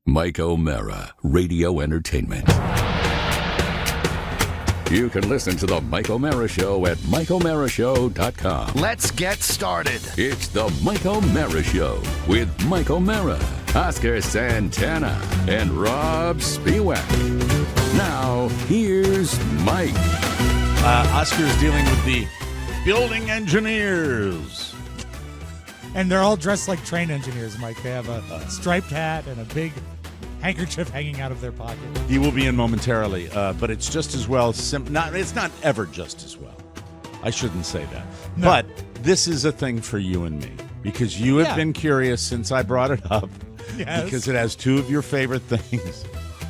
Mike O'Mara, Radio Entertainment. You can listen to the Mike O'Mara Show at MikeO'MaraShow.com. Let's get started. It's the Mike O'Mara Show with Mike O'Mara, Oscar Santana, and Robb Spiewak. Now, here's Mike. Oscar is dealing with the building engineers. And they're all dressed like train engineers, Mike. They have a striped hat and a big handkerchief hanging out of their pocket. He will be in momentarily, but it's just as well. It's not ever just as well. I shouldn't say that. No. But this is a thing for you and me, because you have been curious since I brought it up. Yes. Because it has two of your favorite things.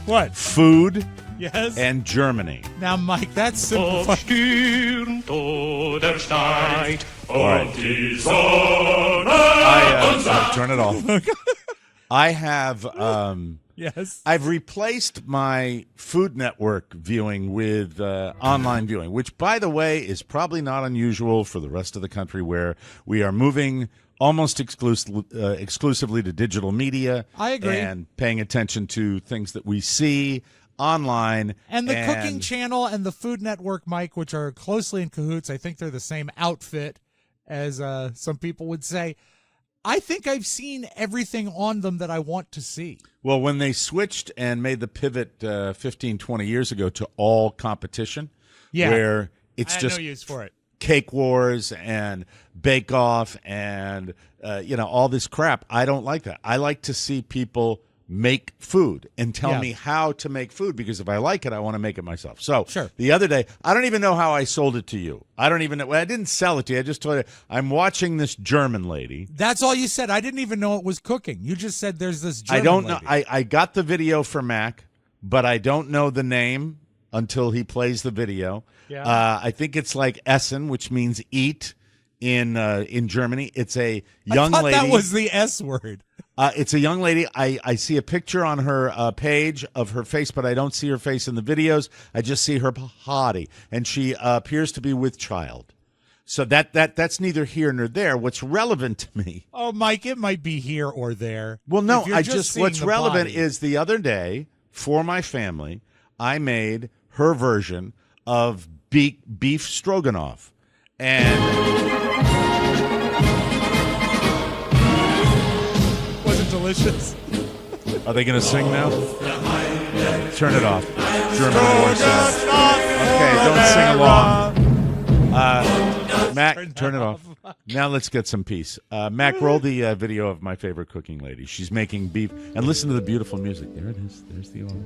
What? Food. Yes. And Germany. Now, Mike, that's simple. All right. Turn it off. I have Yes. I've replaced my Food Network viewing with online viewing, which, by the way, is probably not unusual for the rest of the country, where we are moving almost exclusively to digital media. I agree. And paying attention to things that we see online. And the Cooking Channel and the Food Network, Mike, which are closely in cahoots. I think they're the same outfit, as some people would say. I think I've seen everything on them that I want to see. Well, when they switched and made the pivot 15, 20 years ago to all competition, where it's just no use for it. Cake Wars and Bake Off and all this crap, I don't like that. I like to see people make food and tell me how to make food, because if I like it, I want to make it myself. So the other day, I don't even know how I sold it to you. I don't even know. I didn't sell it to you. I just told you, I'm watching this German lady. That's all you said. I didn't even know it was cooking. You just said there's this German I don't know. lady. I got the video for Mac, but I don't know the name until he plays the video. Yeah. I think it's like Essen, which means eat in Germany. It's a young I thought lady. that was the S word. It's a young lady. I see a picture on her page of her face, but I don't see her face in the videos. I just see her body, and she appears to be with child. So that's neither here nor there. What's relevant to me? Oh, Mike, it might be here or there. Well, no, seeing what's the relevant body. is the other day for my family, I made her version of beef stroganoff, and delicious. Are they going to sing now? Turn it off. German voices. Okay, don't sing along. Mac, turn it off. Now let's get some peace. Mac, roll the video of my favorite cooking lady. She's making beef. And listen to the beautiful music. There it is. There's the oil.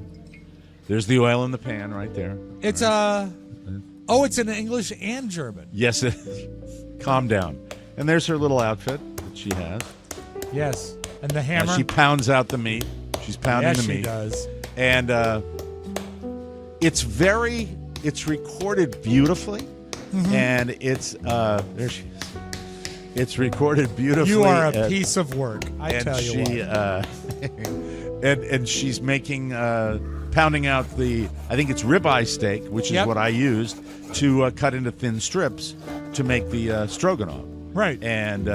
There's the oil in the pan right there. It's it's in English and German. Yes, it is. Calm down. And there's her little outfit that she has. Yes. And the hammer. She pounds out the meat. She's pounding the meat. She does. And it's recorded beautifully. Mm-hmm. And it's there she is. It's recorded beautifully. You are a piece of work. I tell you what. And she's making pounding out I think it's ribeye steak, which is what I used to cut into thin strips to make the stroganoff. Right. And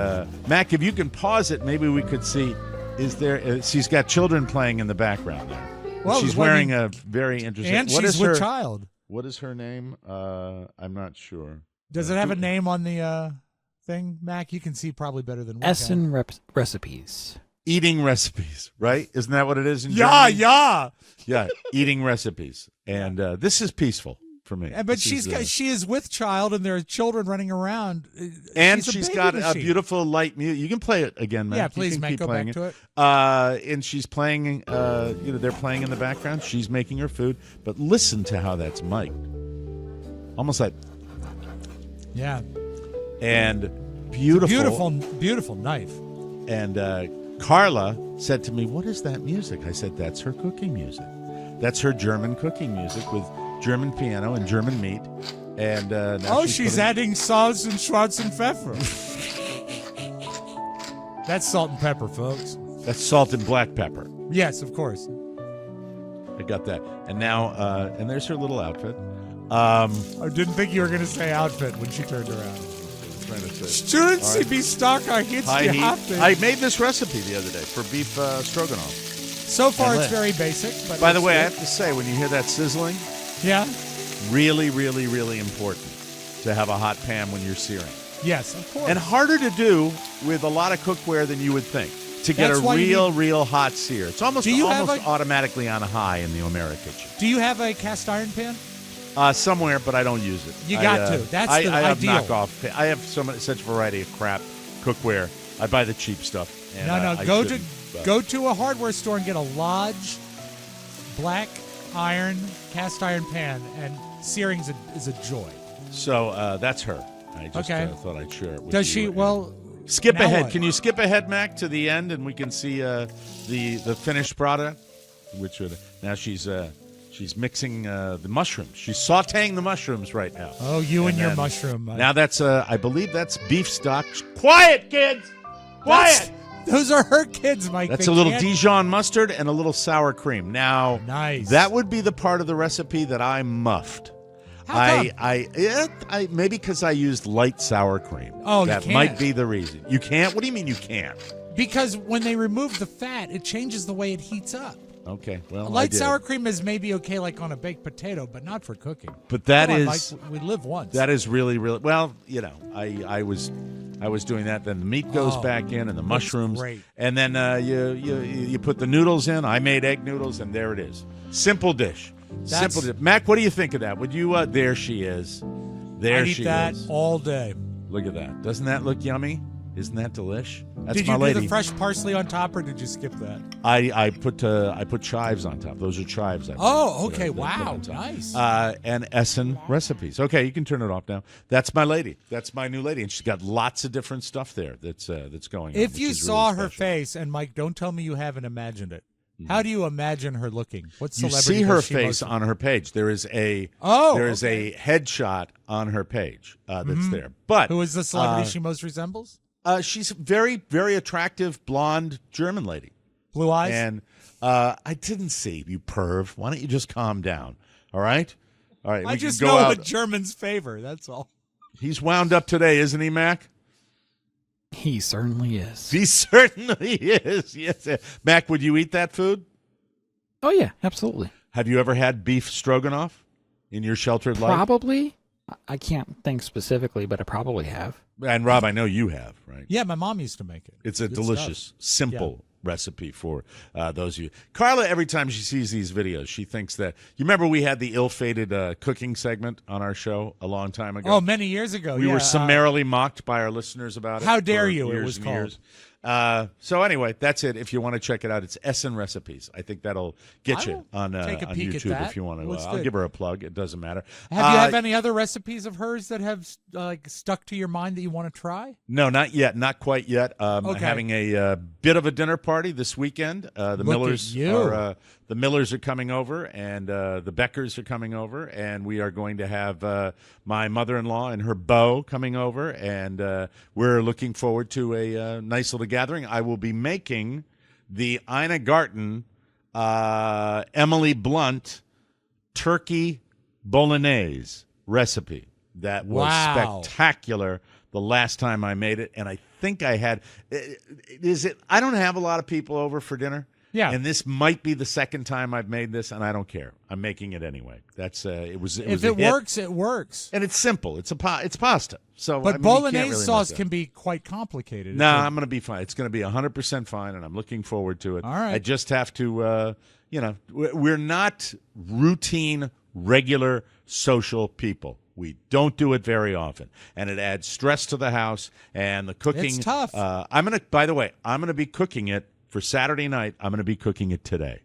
Mac, if you can pause it, maybe we could see. Is there? She's got children playing in the background there. Well, she's wearing a very interesting. And what she's is with her child. What is her name? I'm not sure. Does it have a name on the thing, Mac? You can see probably better than we Essen recipes. Eating recipes, right? Isn't that what it is in Germany? Yeah. Eating recipes, and this is peaceful for me. But she is with child, and there are children running around. And she's got a beautiful light music. You can play it again, Matt. Yeah, please, Matt, go back to it. And she's playing. They're playing in the background. She's making her food, but listen to how that's mic'd. Almost like. Yeah. And beautiful, beautiful knife. And Carla said to me, "What is that music?" I said, "That's her cooking music. That's her German cooking music with German piano and German meat." And now she's adding salt and schwarzen pepper. That's salt and pepper, folks. That's salt and black pepper. Yes, of course. I got that. And now, and there's her little outfit. I didn't think you were going to say outfit when she turned around. Stürzen Sie bis stark, I made this recipe the other day for beef stroganoff. So far, And it's very basic. But By the it's way, I good. have to say, when you hear that sizzling, Yeah. really, really, really important to have a hot pan when you're searing. Yes, of course. And harder to do with a lot of cookware than you would think to get That's a why you real hot sear. It's almost Do you have automatically on a high in the Omera kitchen. Do you have a cast iron pan? Somewhere, but I don't use it. You got to. That's I the have ideal. knockoff. I have such a variety of crap cookware. I buy the cheap stuff. And I Go shouldn't, but- go to a hardware store and get a Lodge black iron cast iron pan, and searing is a joy. So that's her. I just Okay. thought I'd share it with Does you. she? Well, Skip now ahead. what? Can you skip ahead, Mac, to the end, and we can see the finished product? Which would now she's mixing the mushrooms. She's sautéing the mushrooms right now. Oh, you and your then- mushroom. Now that's I believe that's beef stock. Quiet, kids. Quiet. Those are her kids, Mike. That's They a little can't- Dijon mustard and a little sour cream. Now, Nice. that would be the part of the recipe that I muffed. How come? I maybe because I used light sour cream. Oh, you that can't. might be the reason. You can't? What do you mean you can't? Because when they remove the fat, it changes the way it heats up. Okay, well, I Light did. sour cream is maybe okay, like on a baked potato, but not for cooking. But that Come on, is Mike, we live once. that is really well. You know, I was doing that. Then the meat goes back in and the mushrooms, great. and then you put the noodles in. I made egg noodles, and there it is. Simple dish. Simple dish. Mac, what do you think of that? Would you? There she is. There I'd she eat that is. all day. Look at that. Doesn't that look yummy? Isn't that delish? That's Did my you lady. do the fresh parsley on top, or did you skip that? I put chives on top. Those are chives. Oh, okay. That I put Wow, on top. nice. And Essen recipes. Okay, you can turn it off now. That's my lady. That's my new lady, and she's got lots of different stuff there. That's going on. If which you is saw really her special. face, and Mike, don't tell me you haven't imagined it. How do you imagine her looking? What you celebrity see her does she face most- on her page. There is a okay. headshot on her page that's there. But Who is the celebrity she most resembles? she's a very, very attractive blonde German lady. Blue eyes? And I didn't see you perv. Why don't you just calm down? All right. All right. I we just can go know out. what Germans favor. That's all. He's wound up today, isn't he, Mac? He certainly is. He certainly is. Yes. Mac, would you eat that food? Oh, yeah, absolutely. Have you ever had beef stroganoff in your sheltered life? Probably. I can't think specifically, but I probably have. And Rob, I know you have, right? Yeah, my mom used to make it. It's a Good delicious, stuff. simple recipe for those of you. Carla, every time she sees these videos, she thinks that. You remember we had the ill-fated cooking segment on our show a long time ago? Oh, many years ago. We yeah, were summarily mocked by our listeners about it. How dare for you, it years was and called. years. So anyway, that's it. If you want to check it out, it's Essen Recipes. I think that'll get I you will on take a peek at YouTube that. if you want to. Looks I'll good. give her a plug. It doesn't matter. Have you have any other recipes of hers that have stuck to your mind that you want to try? No, not yet. Not quite yet. Okay. Having a bit of a dinner party this weekend. The Millers are the Millers are coming over, and the Beckers are coming over, and we are going to have my mother-in-law and her beau coming over, and we're looking forward to a nice little gathering. I will be making the Ina Garten, Emily Blunt turkey bolognese recipe. That was Wow. spectacular the last time I made it, and I think I had. I don't have a lot of people over for dinner. Yeah. And this might be the second time I've made this, and I don't care. I'm making it anyway. That's it was. If a it hit. works, it works. And it's simple. It's it's pasta. So, But I mean, you can't bolognese really sauce mess it up. can be quite complicated. No, I'm going to be fine. It's going to be 100% fine, and I'm looking forward to it. All right. I just have to, we're not routine, regular social people. We don't do it very often, and it adds stress to the house and the cooking. It's tough. By the way, I'm going to be cooking it for Saturday night. I'm going to be cooking it today.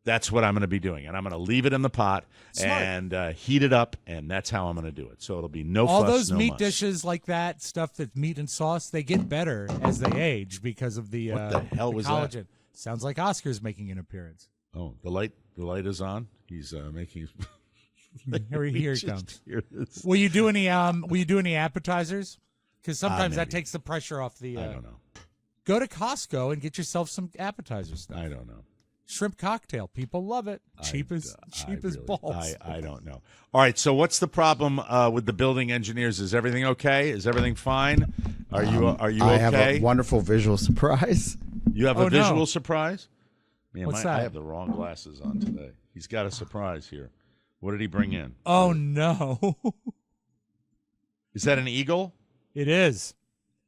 That's what I'm going to be doing, and I'm going to leave it in the pot Smart. and heat it up, and that's how I'm going to do it. So it'll be no All fuss, those no meat muss. dishes like that, stuff that's meat and sauce, they get better as they age because of the What the hell was that? collagen. Sounds like Oscar's making an appearance. Oh, the light is on. He's making. Here he comes. Hear this. Will you do any appetizers? Because sometimes that maybe. takes the pressure off the. I don't know. Go to Costco and get yourself some appetizer stuff. I don't know. Shrimp cocktail, people love it. Cheap as balls. I don't know. All right. So what's the problem with the building engineers? Is everything okay? Is everything fine? Are you I okay? have a wonderful visual surprise. You have Oh, a no. visual surprise? Man, What's that? I have the wrong glasses on today. He's got a surprise here. What did he bring in? Oh, no. Is that an eagle? It is.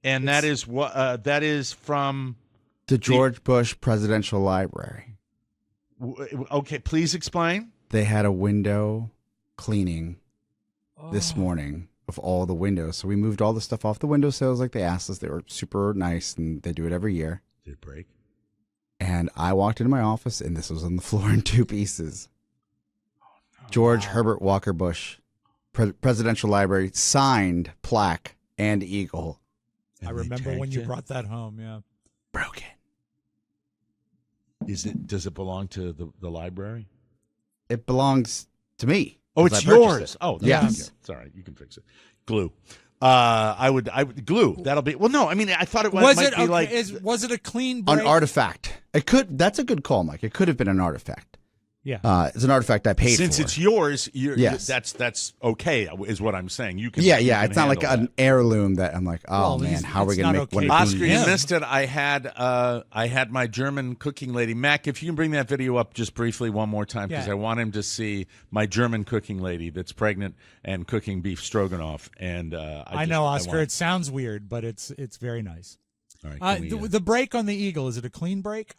And that is what? That is from The George Bush Presidential Library. Okay, please explain. They had a window cleaning this morning of all the windows. So we moved all the stuff off the windowsills like they asked us. They were super nice, and they do it every year. Did it break? And I walked into my office, and this was on the floor in 2 pieces. George Herbert Walker Bush, Presidential Library, signed plaque and eagle. I remember when you brought that home, yeah. Broken. Does it belong to the library? It belongs to me. Oh, 'cause it's I purchased yours. it. Oh, yes. Sorry, you can fix it. Glue. I would glue. That'll be. Well, no, I mean, I thought it might be like. Was it a clean break? An artifact. It could. That's a good call, Mike. It could have been an artifact. Yeah. It's an artifact I paid Since for. it's yours, Yes. that's okay, is what I'm saying. You can. Yeah. you can It's not like handle an heirloom that I'm like, oh Well, man, how are we it's going to not make one okay. of Oscar, these? you missed it. I had my German cooking lady, Mac. If you can bring that video up just briefly one more time, because Yeah. I want him to see my German cooking lady that's pregnant and cooking beef stroganoff. And I know, Oscar. It sounds weird, but it's very nice. All right, can we, The break on the eagle, is it a clean break?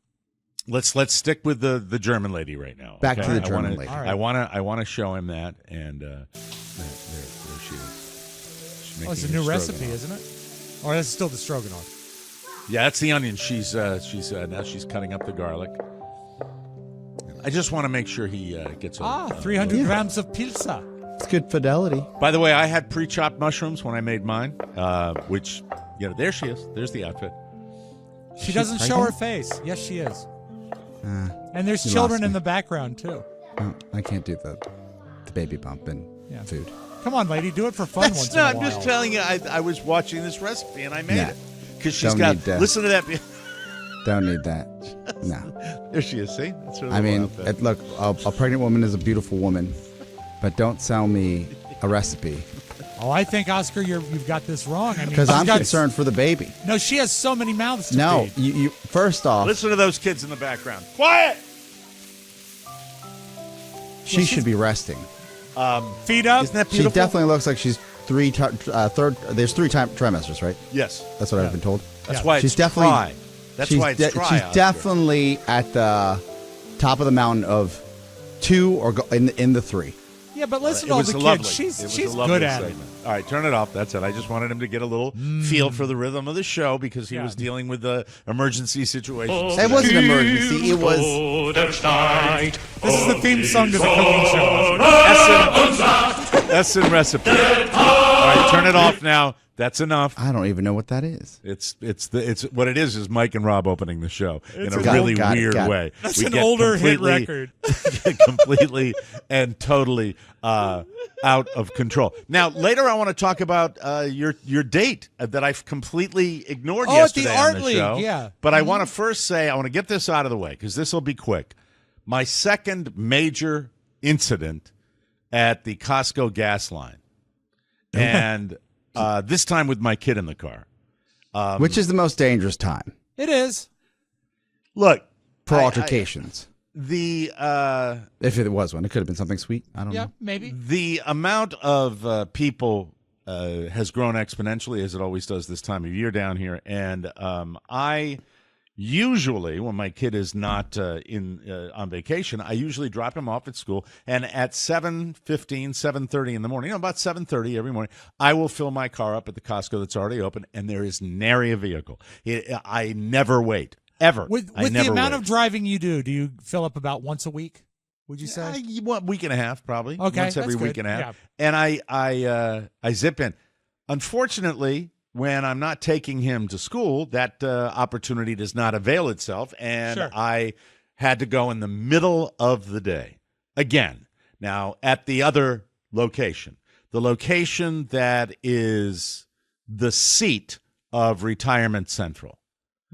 let's stick with the German lady right now. Back to okay? the German lady. All right. I want to show him that, and there she is. She's Oh, it's a making new the recipe, stroganoff. isn't it? Or that's still the stroganoff? Yeah, that's the onion. She's now she's cutting up the garlic. I just want to make sure he gets. 300 grams of pizza. It's good fidelity. By the way, I had pre-chopped mushrooms when I made mine, which there she is. There's the outfit. She doesn't show her face. Yes, she is. And there's you children lost in me. the background, too. Oh, I can't do the baby bump and Yeah. food. Come on, lady. Do it for fun once in a I'm while. just telling you. I was watching this recipe and I made Yeah. it because she's Don't got. need to- Listen to that. Don't need that. No. There she is. See, that's her I little mean, outfit. look, a pregnant woman is a beautiful woman, but don't sell me a recipe Oh, I think, Oscar, you've got this wrong. I mean, because she's I'm got- concerned for the baby. No, she has so many mouths to No, feed. you first off, Listen to those kids in the background. Quiet. she should be resting. Feed up. Isn't that She beautiful? definitely looks like she's there's 3 trimesters, right? Yes. That's what I've been told. That's why She's it's definitely dry. That's she's why it's dry. she's Oscar. definitely at the top of the mountain of 2 or in the 3. Yeah, but listen It to all was the lovely. kids. It was She's a lovely good at it. segment. All right, turn it off. That's it. I just wanted him to get a little feel for the rhythm of the show because he Yeah. was dealing with the emergency situations. It wasn't an emergency. It was This is the theme song to the cooking show. Essen recipe. All right, turn it off now. That's enough. I don't even know what that is. It's what it is Mike and Rob opening the show in a Got it, really got it, weird got it. way. That's We an get older hit completely- record. get completely and totally out of control. Now, later I want to talk about your date that I've completely ignored Oh, at the yesterday Art on the League, show. yeah. But I want to first say I want to get this out of the way because this will be quick. My second major incident at the Costco gas line, and this time with my kid in the car. Which is the most dangerous time It is. Look, for altercations? the If it was one, it could have been something sweet. I don't Yeah, know. maybe. The amount of people has grown exponentially, as it always does this time of year down here. And I usually, when my kid is not on vacation, I usually drop him off at school. And at 7:15, 7:30 in the morning, about 7:30 every morning, I will fill my car up at the Costco that's already open, and there is nary a vehicle. I never wait, ever. With I the never amount wait. of driving you do you fill up about once a week? Would you say? Week and a half, probably. Okay, Once every that's week good. and a half. Yeah. And I zip in. Unfortunately, when I'm not taking him to school, that opportunity does not avail itself, and Sure. I had to go in the middle of the day again. Now at the other location, the location that is the seat of Retirement Central,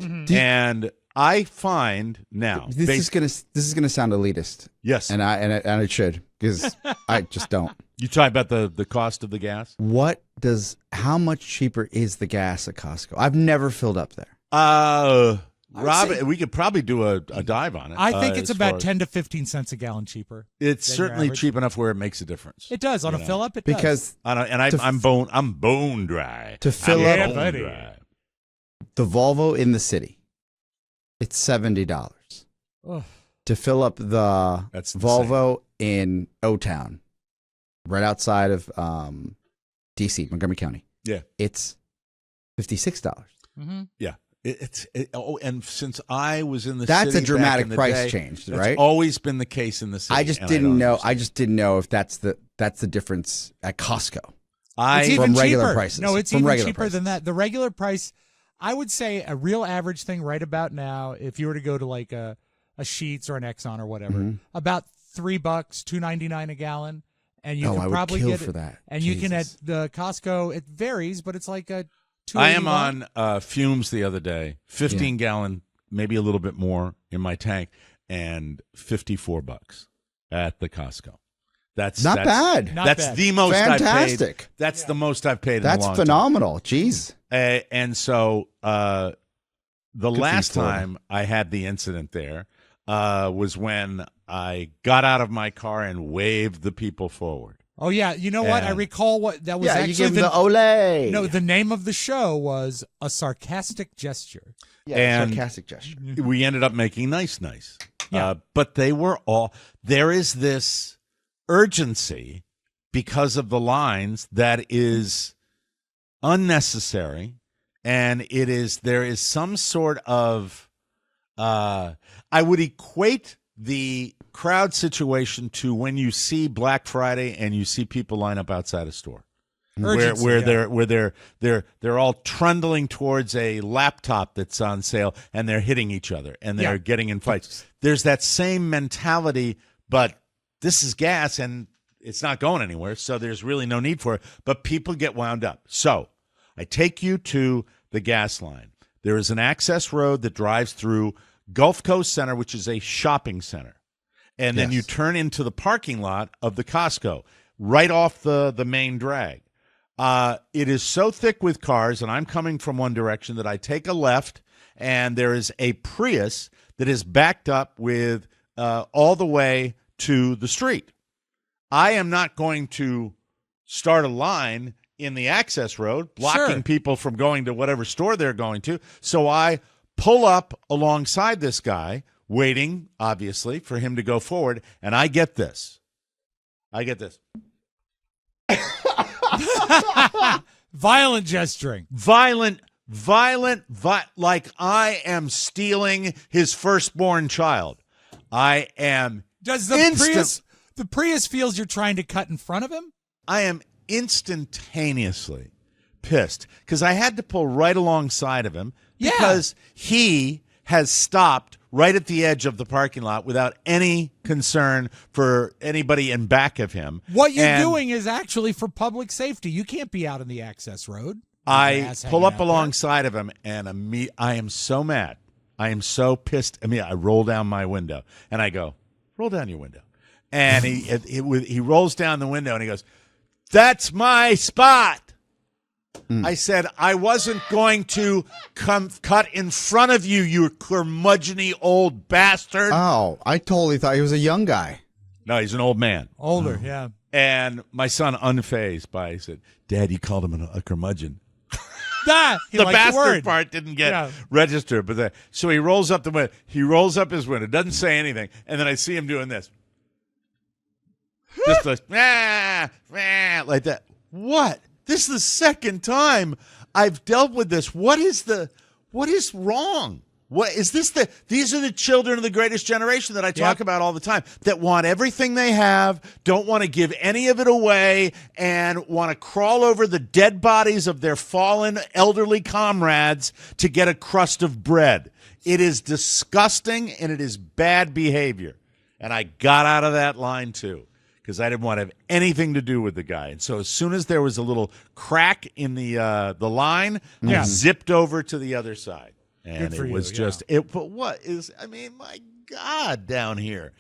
and I find now This is gonna sound elitist, yes, and it should because I just don't. you talk about the cost of the gas. How much cheaper is the gas at Costco? I've never filled up there. Rob, we could probably do a dive on it. I think it's as about far as- 10 to 15 cents a gallon cheaper. It's than your certainly average. cheap enough where it makes a difference. It does on a fill up. It does. Because I'm bone dry. to fill I'm up bone buddy. dry. the Volvo in the city, it's $70. Ugh. To fill up the That's Volvo in O-Town, right outside of D.C., Montgomery County, Yeah. it's $56. Yeah. And since I was in the That's city a dramatic back in the price day, change, that's right? always been the case in the city. I just and didn't don't know. understand. I just didn't know if that's the difference at Costco. It's even from regular cheaper. prices. No, it's From even regular cheaper prices. than that. The regular price, I would say a real average thing right about now, if you were to go to like a Sheetz or an Exxon or whatever, Mhm. about $3, $2.99 a gallon, and you Oh, can I would probably kill get for it. that. And you can at Jesus. the Costco. It varies, but it's like a. I am $2.81. on fumes the other day, 15 gallon, maybe a little bit more in my tank, and $54 at the Costco. That's Not bad. Not That's bad. the most I've paid. Fantastic. That's the most I've paid. That's in a long phenomenal. Jeez. Time. And so the for you, last Florida. time I had the incident there was when I got out of my car and waved the people forward. Oh yeah, you know what? I And- recall what that was. Yeah, actually you give them the Olay. No, the name of the show was A Sarcastic Gesture. yeah, and- sarcastic gesture. We ended up making nice. Yeah. But they were all, there is this urgency because of the lines that is unnecessary. And there is some sort of, I would equate the crowd situation to when you see Black Friday and you see people line up outside a store. Urgency, where yeah. they're all trundling towards a laptop that's on sale and they're hitting each other and they're Yeah. getting in fights. There's that same mentality, but this is gas and it's not going anywhere, so there's really no need for it. But people get wound up. So I take you to the gas line. There is an access road that drives through Gulf Coast Center, which is a shopping center. And then Yes. you turn into the parking lot of the Costco, right off the main drag. It is so thick with cars, and I'm coming from one direction, that I take a left, and there is a Prius that is backed up with all the way to the street. I am not going to start a line in the access road, blocking Sure. people from going to whatever store they're going to. So I pull up alongside this guy, waiting, obviously, for him to go forward, and I get this. Violent gesturing. Violent, like I am stealing his firstborn child. I am Does the Prius feels you're trying to cut in front of him? I am instantaneously pissed because I had to pull right alongside of him Yeah. because he has stopped right at the edge of the parking lot without any concern for anybody in back of him. What you're And doing is actually for public safety. You can't be out in the access road. I Grass pull hanging up out there. alongside of him, and I am so mad. I am so pissed. I roll down my window, and I go, roll down your window. And he rolls down the window, and he goes, that's my spot. I said, I wasn't going to come cut in front of you, you curmudgeon-y old bastard. Oh, I totally thought he was a young guy. No, he's an old man. Older, yeah. And my son, unfazed by it, he said, Dad, you called him a curmudgeon. Ah, he The liked bastard word. part didn't get Yeah. registered, but so he rolls up the window. He rolls up his window, doesn't say anything, and then I see him doing this, just like that. What? This is the second time I've dealt with this. What is wrong? What is this? These are the children of the greatest generation that I talk about all the time, that want everything they have, don't want to give any of it away, and want to crawl over the dead bodies of their fallen elderly comrades to get a crust of bread. It is disgusting, and it is bad behavior. And I got out of that line, too, because I didn't want to have anything to do with the guy. And so as soon as there was a little crack in the line, I zipped over to the other side. And Good for it was you, just it. But what is? My God, down here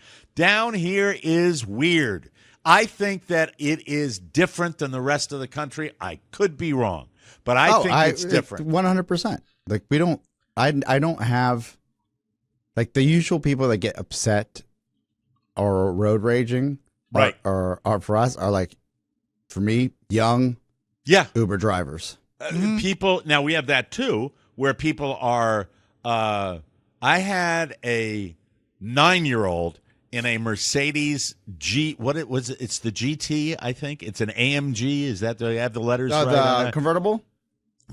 is weird. I think that it is different than the rest of the country. I could be wrong, but I think it's different. 100%. Like we don't. I don't have Like the usual people that get upset or road raging, Right. Or for us are like, for me, young Yeah. Uber drivers. People, now we have that too, where people are, I had a 9-year-old in a Mercedes it's the GT, I think. It's an AMG. Is that, do I have the letters right on The that? convertible?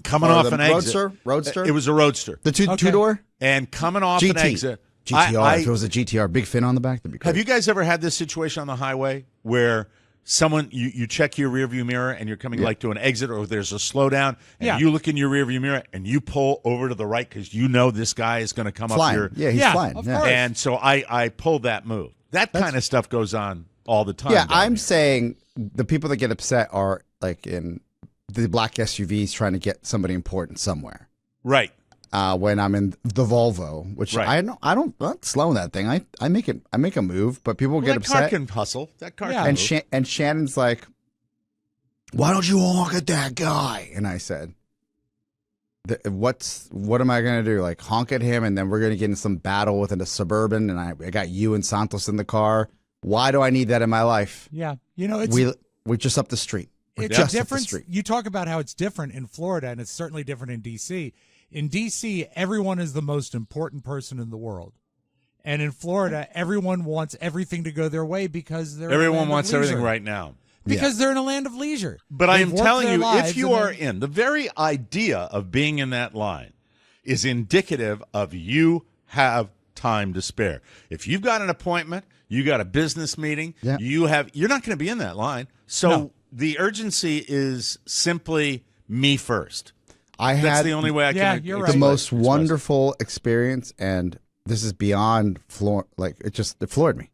Coming Or off the an exit. Roadster? It was a Roadster. The two-door? And coming off GT. an exit. GTR. If it was a GTR, big fin on the back, that'd be great. Have you guys ever had this situation on the highway where someone, you check your rearview mirror and you're coming like to an exit, or there's a slowdown, and you look in your rearview mirror and you pull over to the right because you know this guy is going to come Flying. up Yeah, he's flying. Of Yeah. course. And so I pulled that move. That kind of stuff goes on all the time. Yeah, down I'm here. saying the people that get upset are like in the black SUVs trying to get somebody important somewhere. Right. When I'm in the Volvo, which Right. I'm not slowing that thing. I make a move, but people Well, get that car upset. can hustle. That car Yeah. can And move. and Shannon's like, "Why don't you honk at that guy?" And I said, "What am I gonna do? Like honk at him, and then we're gonna get in some battle within a Suburban, and I got you and Santos in the car. Why do I need that in my life? Yeah. You know, it's We're just up the street. We're it's a just up the difference. street. You talk about how it's different in Florida, and it's certainly different in D.C. In D.C., everyone is the most important person in the world. And in Florida, everyone wants everything to go their way because they're in a Everyone land of wants everything leisure. right now. Because they're in a land of leisure. But I They've am worked telling their you, lives if you and are then- in, the very idea of being in that line is indicative of you have time to spare. If you've got an appointment, you got a business meeting, Yeah. you're not going to be in that line. So No. the urgency is simply me first. I That's had the only way I Yeah, can you're express the right. most wonderful experience, and this is beyond it floored me.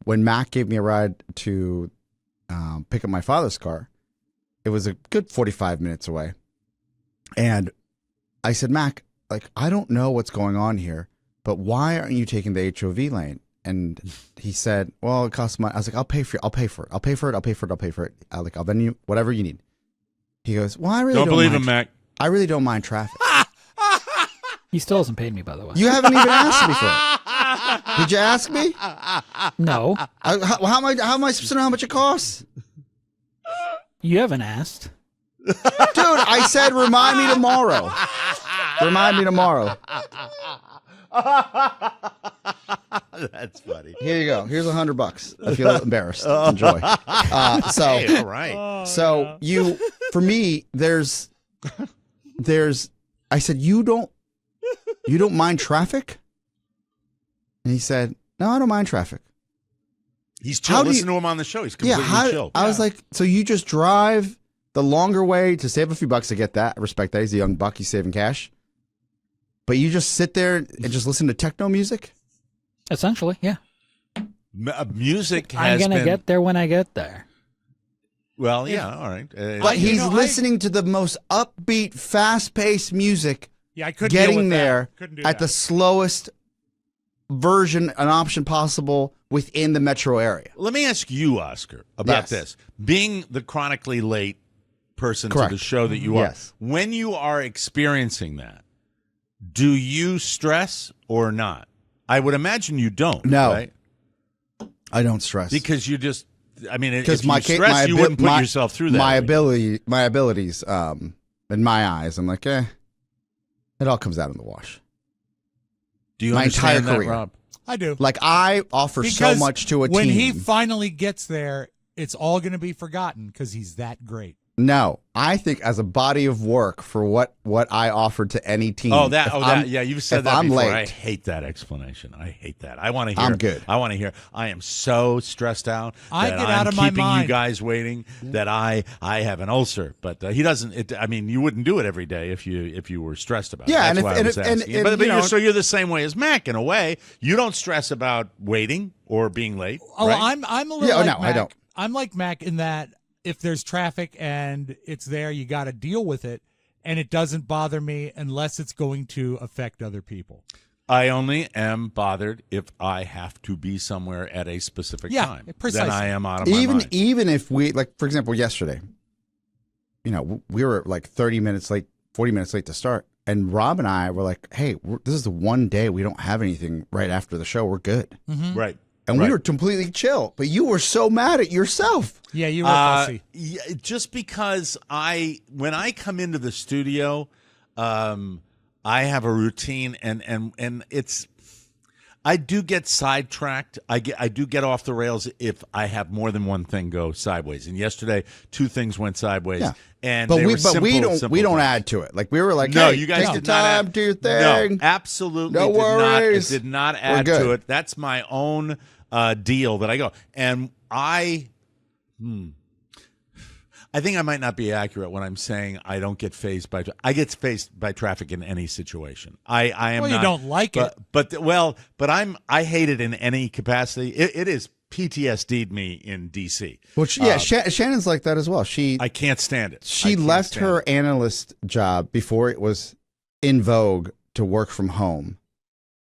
When Mac gave me a ride to pick up my father's car, it was a good 45 minutes away, and I said, Mac, like, I don't know what's going on here, but why aren't you taking the HOV lane? And he said, well, it costs money. I was like, I'll pay for it. I'll pay for it. I'll vend you whatever you need. He goes, well, I really Don't believe mind him, Mac. I really don't mind traffic. He still hasn't paid me, by the way. You haven't even asked me for it. Did you ask me? No, How am I supposed to know how much it costs? you haven't asked. Dude, I said remind me tomorrow. Remind me tomorrow. That's funny. Here you go. Here's $100. I feel embarrassed. Enjoy. Hey, all right. So for me, there's, I said, you don't mind traffic? And he said, no, I don't mind traffic. He's How chill. do you- Listen to him on the show. He's completely chill. I was like, so you just drive the longer way to save a few bucks. I get that. I respect that. He's a young buck. He's saving cash. But you just sit there and just listen to techno music? Essentially, yeah. Music I'm has gonna been... get there when I get there. Well, yeah, all right. But he's I- listening to the most upbeat, fast-paced music, Yeah, I couldn't deal getting with that. there Couldn't do at that. the slowest version, an option possible within the metro area. Let me ask you, Oscar, about Yes. this. Being the chronically late person Correct. to the show that you are, Yes. when you are experiencing that, do you stress or not? I would imagine you don't. No. Right? I don't stress. Because you just, I mean, if Because you stress, you wouldn't put yourself through that. My abilities, in my eyes, I'm like, it all comes out in the wash. Do you my understand entire that, career. Rob? I do. Like, I offer so Because much to a when team. he finally gets there, it's all going to be forgotten because he's that great. No, I think as a body of work for what I offered to any team. Yeah, you've said if that I'm before. late, I hate that explanation. I hate that. I want to hear. I'm good. I want to hear. I am so stressed out. I that get I'm out of my keeping mind. you guys waiting. That I have an ulcer, but he doesn't. I mean, you wouldn't do it every day if you were stressed about it. Yeah, That's and why if- I was and if- asking. and, but you know- so you're the same way as Mac in a way. You don't stress about waiting or being late. Oh, right? I'm a little Yeah, like no, Mac. I don't. I'm like Mac in that if there's traffic and it's there, you got to deal with it, and it doesn't bother me unless it's going to affect other people. I only am bothered if I have to be somewhere at a specific Yeah, time. precisely. Then I am out of my mind. even if we, like, for example, yesterday, we were like 30 minutes late, 40 minutes late to start, and Rob and I were like, hey, this is the one day we don't have anything right after the show. We're good. Right. And we were completely chill, but you were so mad at yourself. Yeah, you were fussy. Yeah, just because when I come into the studio, I have a routine, and it's. I do get sidetracked. I do get off the rails if I have more than one thing go sideways. And yesterday, 2 things went sideways. Yeah. And But they we were simple, we don't things. add to it. Like we were like, No, hey, you guys take did the not time, add, do your thing. No, absolutely No worries. It did not We're add good. to it. That's my own deal that I go. And I think I might not be accurate when I'm saying I don't get fazed by. I get fazed by traffic in any situation. I am. Well, you not, don't like it. but I hate it in any capacity. It is PTSD'd me in DC. Well, Shannon's like that as well. I can't stand it. She left her analyst job before it was in vogue to work from home.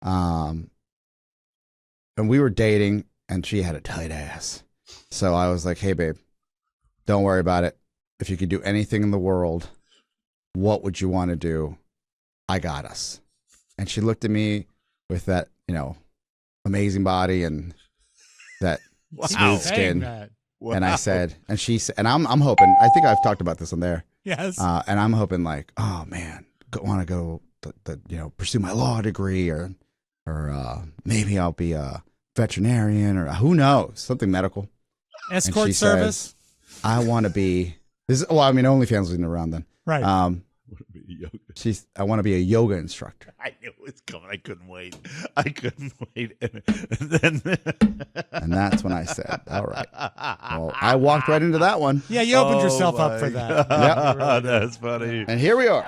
And we were dating, and she had a tight ass. So I was like, hey, babe, don't worry about it. If you could do anything in the world, what would you want to do? I got us. And she looked at me with that, amazing body and that smooth skin. Wow. And I said, and she said, and I'm hoping, I think I've talked about this on there. Yes. And I'm hoping like, oh man, want to go, pursue my law degree or maybe I'll be a veterinarian or who knows, something medical. Escort service. Says, I want to be OnlyFans wasn't around then. Right. I want to be a yoga instructor. I knew it was coming. I couldn't wait. And that's when I said, all right. Well, I walked right into that one. Yeah, you opened yourself up for that. Yeah. That's funny. And here we are.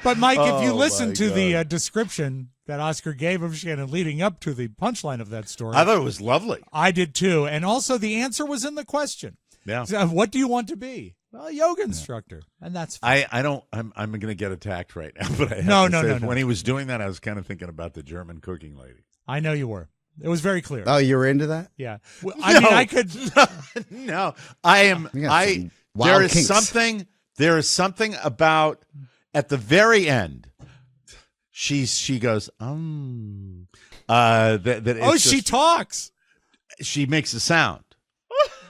But Mike, if you listen to the description that Oscar gave of Shannon leading up to the punchline of that story, I thought it was lovely. I did too. And also the answer was in the question. Yeah. So, what do you want to be? Well, a yoga instructor. And that's fine. I'm going to get attacked right now, but I have No. when he was doing that, I was kind of thinking about the German cooking lady. I know you were. It was very clear. Oh, you were into that? Yeah. Well, I mean, I could. No, I am. There is something about at the very end. She goes, she talks. She makes a sound.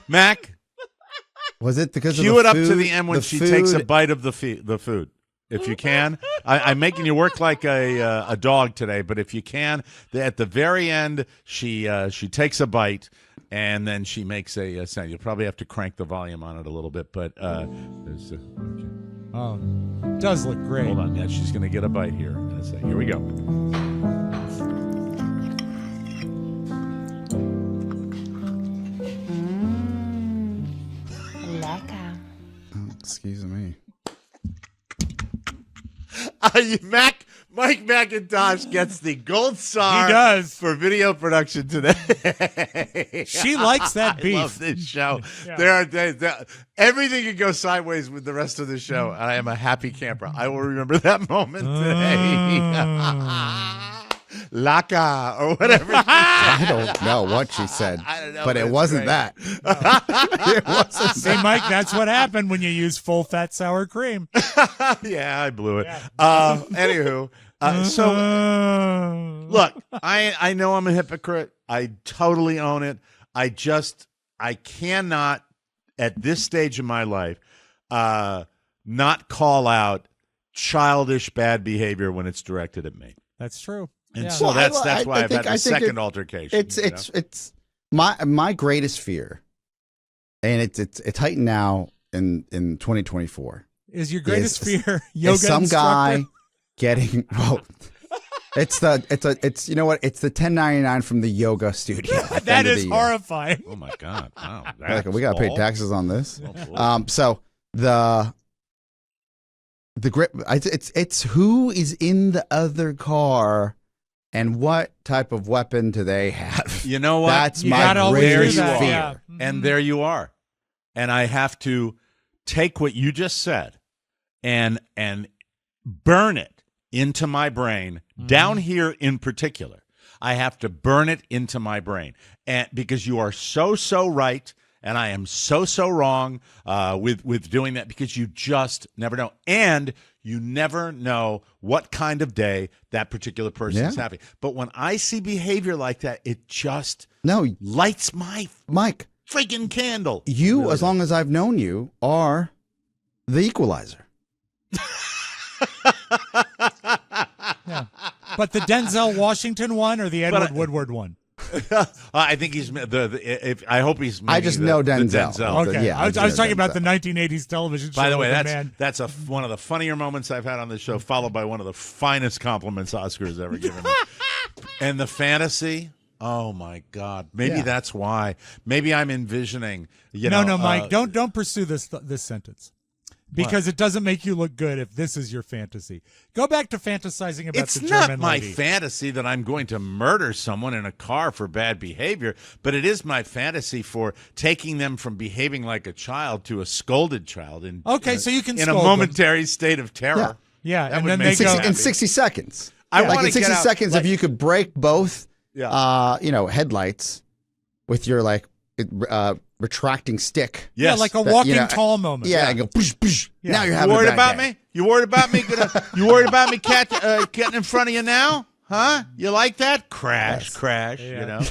Mac, was it because of cue the it up food, to the end when she takes a bite of the food. If you can, I'm making you work like a dog today. But if you can, at the very end, she takes a bite and then she makes a sound. You'll probably have to crank the volume on it a little bit, but there's. Oh, it does look great. Hold on, yeah, she's going to get a bite here. Here we go. Lecker. Oh, excuse me. Mike McIntosh gets the gold star. He does. For video production today. She likes that beef. I love this show. Yeah. There are days everything can go sideways with the rest of the show. I am a happy camper. I will remember that moment today. Laka or whatever. I don't know what she said, I don't know, but it it's wasn't great. that. It wasn't See, Mike, that's what happened when you use full fat sour cream. Yeah, I blew it. Yeah. Anywho, so look, I know I'm a hypocrite. I totally own it. I cannot at this stage of my life not call out childish bad behavior when it's directed at me. That's true. And Yeah. so Well, that's I why I've think- had I the think second altercation. It's my greatest fear, and it's heightened now in 2024. Is your greatest Is- fear yoga Is some instructor? guy getting it's you know what, it's the 1099 from the yoga studio at the That end of is the year. horrifying. Oh my God! Wow, Like, we gotta pay taxes on this. Oh, So the grip, it's who is in the other car and what type of weapon do they have. You know what? That's You my gotta always do greatest that, fear. yeah. And there you are. And I have to take what you just said and burn it into my brain, down here in particular. I have to burn it into my brain. And because you are so right, And I am so wrong with doing that because you just never know. And you never know what kind of day that particular person is having. But when I see behavior like that, it just lights my Mike freaking candle. You, really as long as I've known you, are the equalizer. Yeah. But the Denzel Washington one or the Edward Woodward one? I think he's I hope he's. I just know Denzel. Okay, Yeah, I was talking about the 1980s television show. By the way, with that's one of the funnier moments I've had on this show, followed by one of the finest compliments Oscar has ever given me. And the fantasy. Oh my God! Maybe that's why. Maybe I'm envisioning. No, Mike, don't pursue this sentence. Because it doesn't make you look good if this is your fantasy. Go back to fantasizing about the German It's not my lady. fantasy that I'm going to murder someone in a car for bad behavior, but it is my fantasy for taking them from behaving like a child to a scolded child. So you can in a scold momentary state of terror. Yeah, That and would then make they me go happy. In 60 seconds. I Like want in to 60 seconds, if you could break both, headlights with your retracting stick. Yes. Yeah, like a walking tall moment. Yeah, I go. Push, push. Yeah. Now you're You having worried a bad about day. me? You worried about me? You worried about me getting in front of you now? Huh? You like that? Crash, crash. Yeah. You know.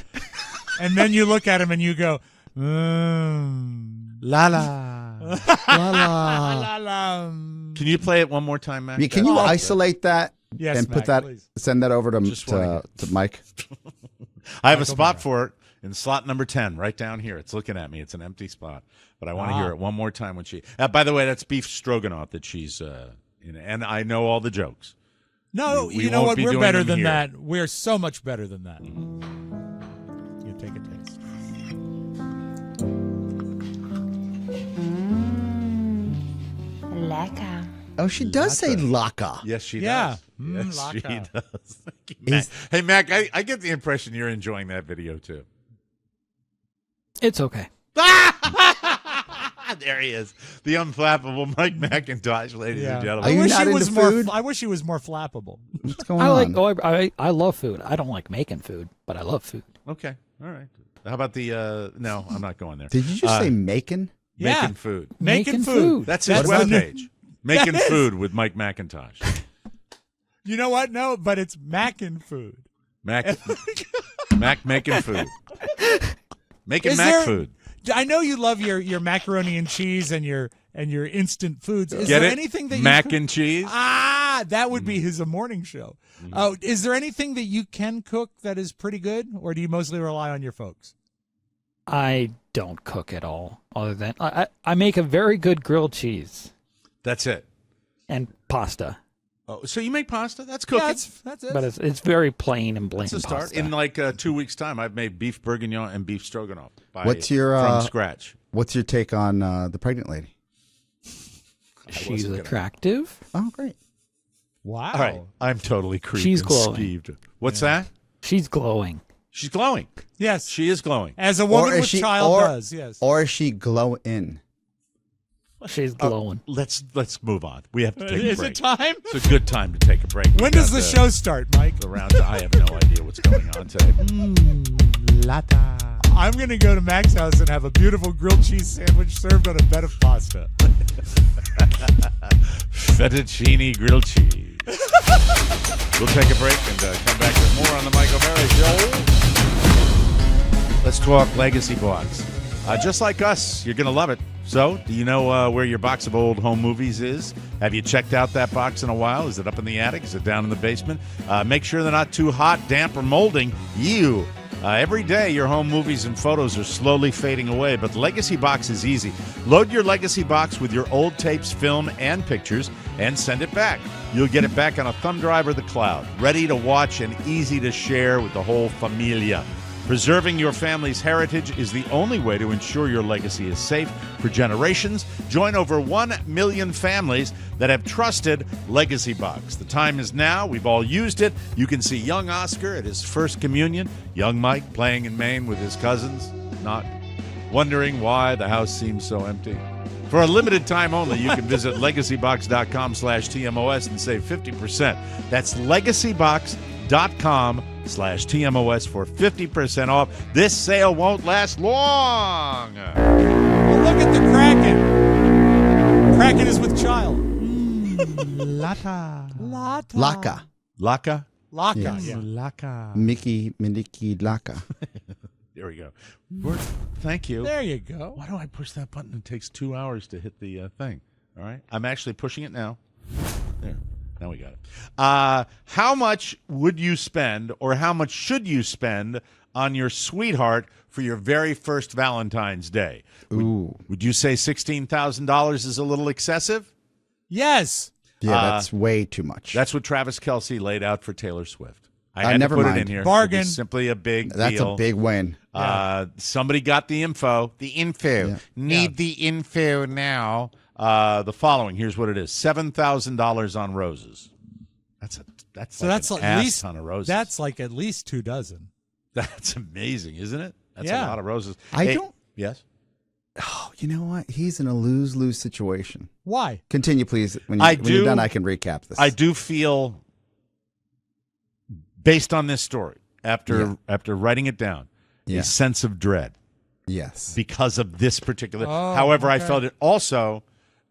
And then you look at him and you go, La la. la la. Can you play it one more time, Matt? Can you isolate that Yes, and Mac, please. Send that over to Mike? I have a spot for it in slot number 10, right down here. It's looking at me. It's an empty spot, but I want to hear it one more time when she. By the way, that's beef stroganoff that she's in, and I know all the jokes. No, We you know won't what? be We're doing better them than here. that. We're so much better than that. You take a taste. Lecker. Oh, she does say laka. Yes, she Yeah. does. Yes, she laka. does. Thank you, Mac. Hey, Mac, I get the impression you're enjoying that video too. It's okay. There he is, the unflappable Mike McIntosh, ladies and Are gentlemen. you not into food? I wish he was more flappable. What's going on? I love food. I don't like making food, but I love food. Okay, all right. How about the? No, I'm not going there. Did you just say macon? Yeah. Making food. Making food. That's his webpage. Making food with Mike McIntosh. You know what? No, but it's Mackin' food. Mac making food. Making Is Mac there- food. I know you love your macaroni and cheese and your instant foods. Is Get there it? anything that Mac you cook? and cheese? That would be his morning show. Is there anything that you can cook that is pretty good, or do you mostly rely on your folks? I don't cook at all, other than I make a very good grilled cheese That's it. and pasta, Oh, so you make pasta? That's cooking. Yeah, that's it. but it's very plain and bland That's a start. pasta. In like 2 weeks' time, I've made beef bourguignon and beef stroganoff. What's your from scratch? What's your take on the pregnant lady? She's attractive. Oh, great. Wow. All right, I'm totally creeped. She's and glowing. skeeved. What's that? She's glowing. She's glowing. Yes. She is glowing. As a woman is with she- child or- does, yes. Or is she glowing? She's glowing. Let's move on. We have to take a Is break. it time? It's a good time to take a break. When does the show start, Mike? Around. I have no idea what's going on today. I'm going to go to Mac's house and have a beautiful grilled cheese sandwich served on a bed of pasta. Fettuccine grilled cheese. We'll take a break and come back with more on the Mike O'Mara Show. Let's talk Legacy Box. Just like us, you're going to love it. So, do you know where your box of old home movies is? Have you checked out that box in a while? Is it up in the attic? Is it down in the basement? Make sure they're not too hot, damp, or molding. Every day, your home movies and photos are slowly fading away, but Legacy Box is easy. Load your Legacy Box with your old tapes, film, and pictures, and send it back. You'll get it back on a thumb drive or the cloud, ready to watch and easy to share with the whole familia. Preserving your family's heritage is the only way to ensure your legacy is safe for generations. Join over 1 million families that have trusted Legacy Box. The time is now. We've all used it. You can see young Oscar at his first communion, young Mike playing in Maine with his cousins, not wondering why the house seems so empty. For a limited time only, you can visit legacybox.com/TMOS and save 50%. That's legacybox.com/TMOS. Saltburn.com/TMOS for 50% off. This sale won't last long. Well, look at the Kraken. Kraken is with child. Lata. Laka. Laka? Laka. Yes. Yeah. Laka. Mickey Laka. There we go. Thank you. There you go. Why do I push that button? It takes 2 hours to hit the thing. All right. I'm actually pushing it now. There. Now we got it. How much would you spend, or how much should you spend on your sweetheart for your very first Valentine's Day? Would you say $16,000 is a little excessive? Yes. Yeah, that's way too much. That's what Travis Kelce laid out for Taylor Swift. I had never to put mind. it in here. Bargain. It was simply a big That's deal. a big win. Somebody got the info. The info. Yeah. Need the info now. The following. Here's what it is: $7,000 on roses. That's So like that's an at ass least ton of roses. That's like at least 2 dozen. That's amazing, isn't it? That's Yeah. a lot of roses. I don't. Yes. Oh, you know what? He's in a lose-lose situation. Why? Continue, please. When I you're do- done, I can recap this. I do feel, based on this story, after writing it down, Yeah. a sense of dread Yes. because of this particular. Oh, However, I okay. felt it also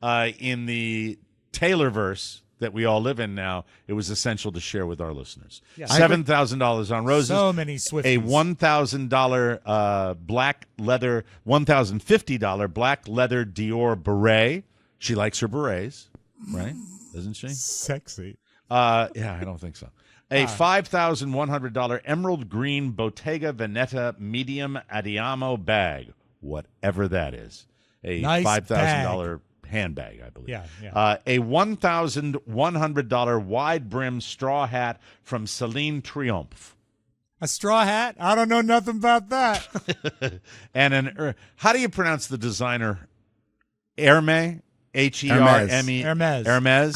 in the Taylor verse that we all live in now. It was essential to share with our listeners. Yeah. $7,000 on roses. So many Swifties. A $1,000 black leather, $1,050 black leather Dior beret. She likes her berets, right? Doesn't she? Sexy. Yeah, I don't think so. A $5,100 emerald green Bottega Veneta medium Adiamo bag, whatever that is. A Nice $5,000 handbag, I believe. Yeah, yeah. A $1,100 wide brim straw hat from Celine Triomphe. A straw hat? I don't know nothing about that. And how do you pronounce the designer? Hermes? Hermes. Hermes. Hermes.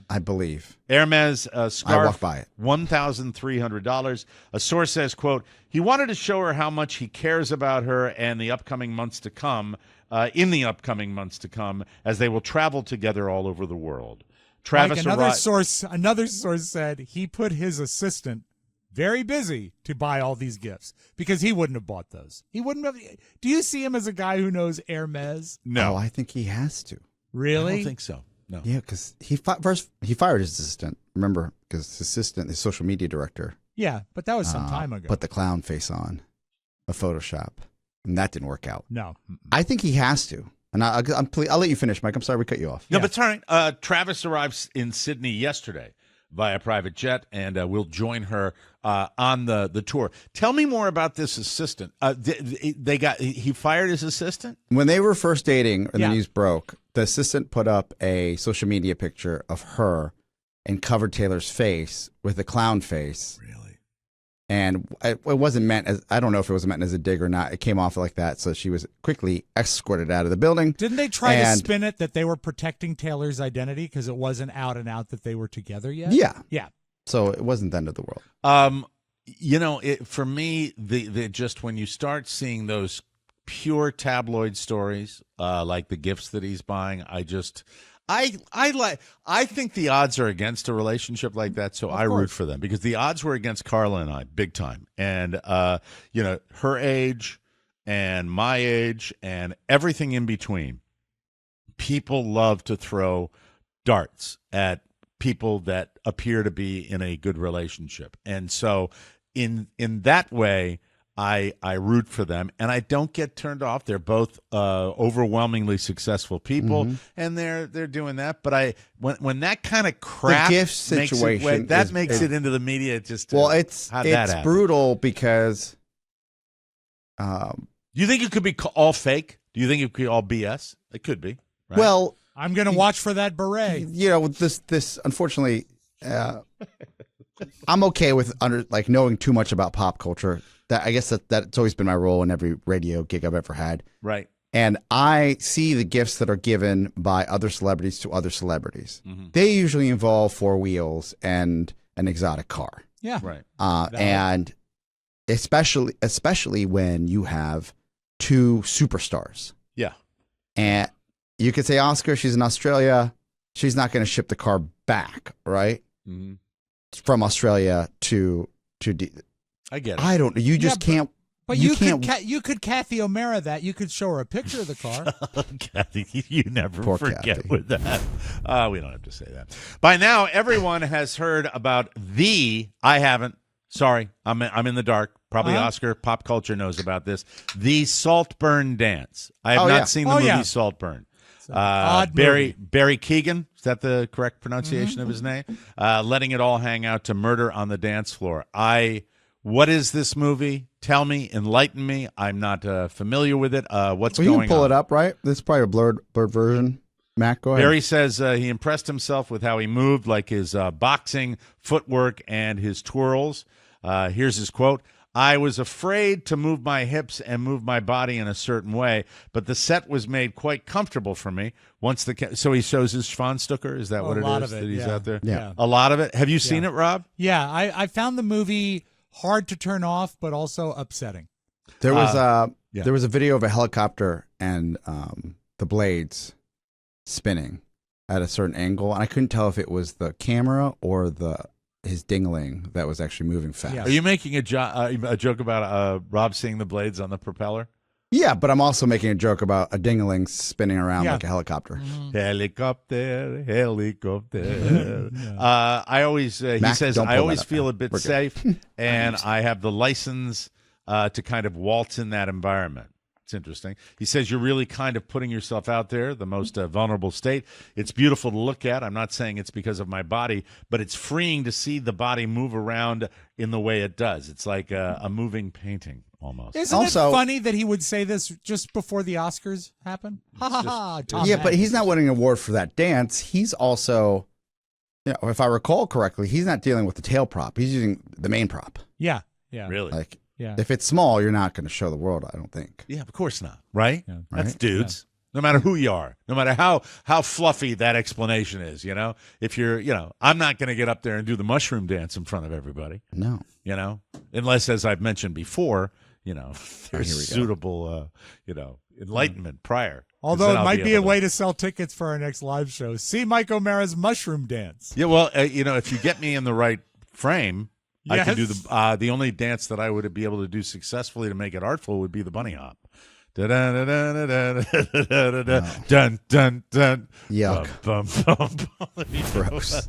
I believe. Hermes scarf. I walk by it. $1,300. A source says, quote, he wanted to show her how much he cares about her and the upcoming months to come, as they will travel together all over the world. Travis Like another arrived. source said he put his assistant very busy to buy all these gifts because he wouldn't have bought those. He wouldn't have. Do you see him as a guy who knows Hermes? No, Oh, I think he has to. Really? I don't think so. No. Yeah, because first he fired his assistant. Remember, because his assistant, his social media director, Yeah, but that was some time ago. put the clown face on a Photoshop, and that didn't work out. No. I think he has to. And I'll let you finish, Mike. I'm sorry we cut you off. No, Yeah. but it's all right. Travis arrived in Sydney yesterday via private jet, and we'll join her on the tour. Tell me more about this assistant. He fired his assistant? When they were first dating and Yeah. the news broke, the assistant put up a social media picture of her and covered Taylor's face with a clown face. Really? And it wasn't meant as, I don't know if it was meant as a dig or not. It came off like that. So she was quickly escorted out of the building. Didn't they try to And- spin it that they were protecting Taylor's identity because it wasn't out and out that they were together yet? Yeah. Yeah. So it wasn't the end of the world. For me, the just when you start seeing those pure tabloid stories, like the gifts that he's buying, I think the odds are against a relationship like that, so I root for them because the odds were against Carla and I big time. And her age and my age and everything in between. People love to throw darts at people that appear to be in a good relationship. And so in that way, I root for them, and I don't get turned off. They're both overwhelmingly successful people, and they're doing that. But when that kind of crap gift makes situation makes it into the media. It's It's brutal because Do you think it could be all fake? Do you think it could be all BS? It could be. Right? well, I'm going to watch for that beret. this unfortunately, I'm okay with knowing too much about pop culture. That I guess that's always been my role in every radio gig I've ever had. right. And I see the gifts that are given by other celebrities to other celebrities. They usually involve 4 wheels and an exotic car. Yeah. Right. And especially when you have 2 superstars. Yeah. And you could say Oscar, she's in Australia. She's not going to ship the car back, right? Mm-hmm. from Australia to I get it. I don't. You just can't. But you you can't. you could Kathy O'Mara that. You could show her a picture of the car. Kathy, you never Poor forget Kathy. with that. We don't have to say that. By now, everyone has heard about I haven't. Sorry, I'm in the dark. Probably Oscar pop culture knows about this. The Saltburn Dance. I have not seen the movie Saltburn. Odd movie. Barry Keoghan, is that the correct pronunciation of his name? Letting it all hang out to Murder on the Dance Floor. What is this movie? Tell me, enlighten me. I'm not familiar with it. What's going on? You can pull it up, right? This is probably a blurred version. Matt, go ahead. Barry says he impressed himself with how he moved, like his boxing, footwork, and his twirls. Here's his quote. I was afraid to move my hips and move my body in a certain way, but the set was made quite comfortable for me. So he shows his Schwanstucker. Is that what it is that he's out there? Yeah. A lot of it. Have you seen it, Rob? Yeah, I found the movie hard to turn off, but also upsetting. There was a video of a helicopter and the blades spinning at a certain angle, and I couldn't tell if it was the camera or his dingling that was actually moving fast. Yeah. Are you making a joke about Rob seeing the blades on the propeller? Yeah, but I'm also making a joke about a dingling spinning around like a helicopter. Helicopter. I always he Mac, says don't I pull always that up, feel man. a bit We're good. safe, and I have the license to kind of waltz in that environment. It's interesting. He says you're really kind of putting yourself out there, the most vulnerable state. It's beautiful to look at. I'm not saying it's because of my body, but it's freeing to see the body move around in the way it does. It's like a moving painting almost. Isn't it funny that he would say this just before the Oscars happen? Ha ha ha. Tom Yeah, Hanks. but he's not winning an award for that dance. He's also, if I recall correctly, he's not dealing with the tail prop. He's using the main prop. Yeah. Really? Like, Yeah. if it's small, you're not going to show the world, I don't think. Yeah, of course not. Right? Yeah. That's Right? dudes. No matter who you are, no matter how fluffy that explanation is, if you're, I'm not going to get up there and do the mushroom dance in front of everybody, No. unless, as I've mentioned before, here we there's go. suitable, enlightenment prior. 'Cause Although then it I'll be a able way to sell tickets for our next live show. See Mike O'Mara's mushroom dance. Yeah, well, if you get me in the right frame, I can do Yes. the only dance that I would be able to do successfully to make it artful would be the bunny hop. Da-da-da-da-da-da-da-da-da. Dun dun dun. Yuck. Bum, bum, bum. Gross.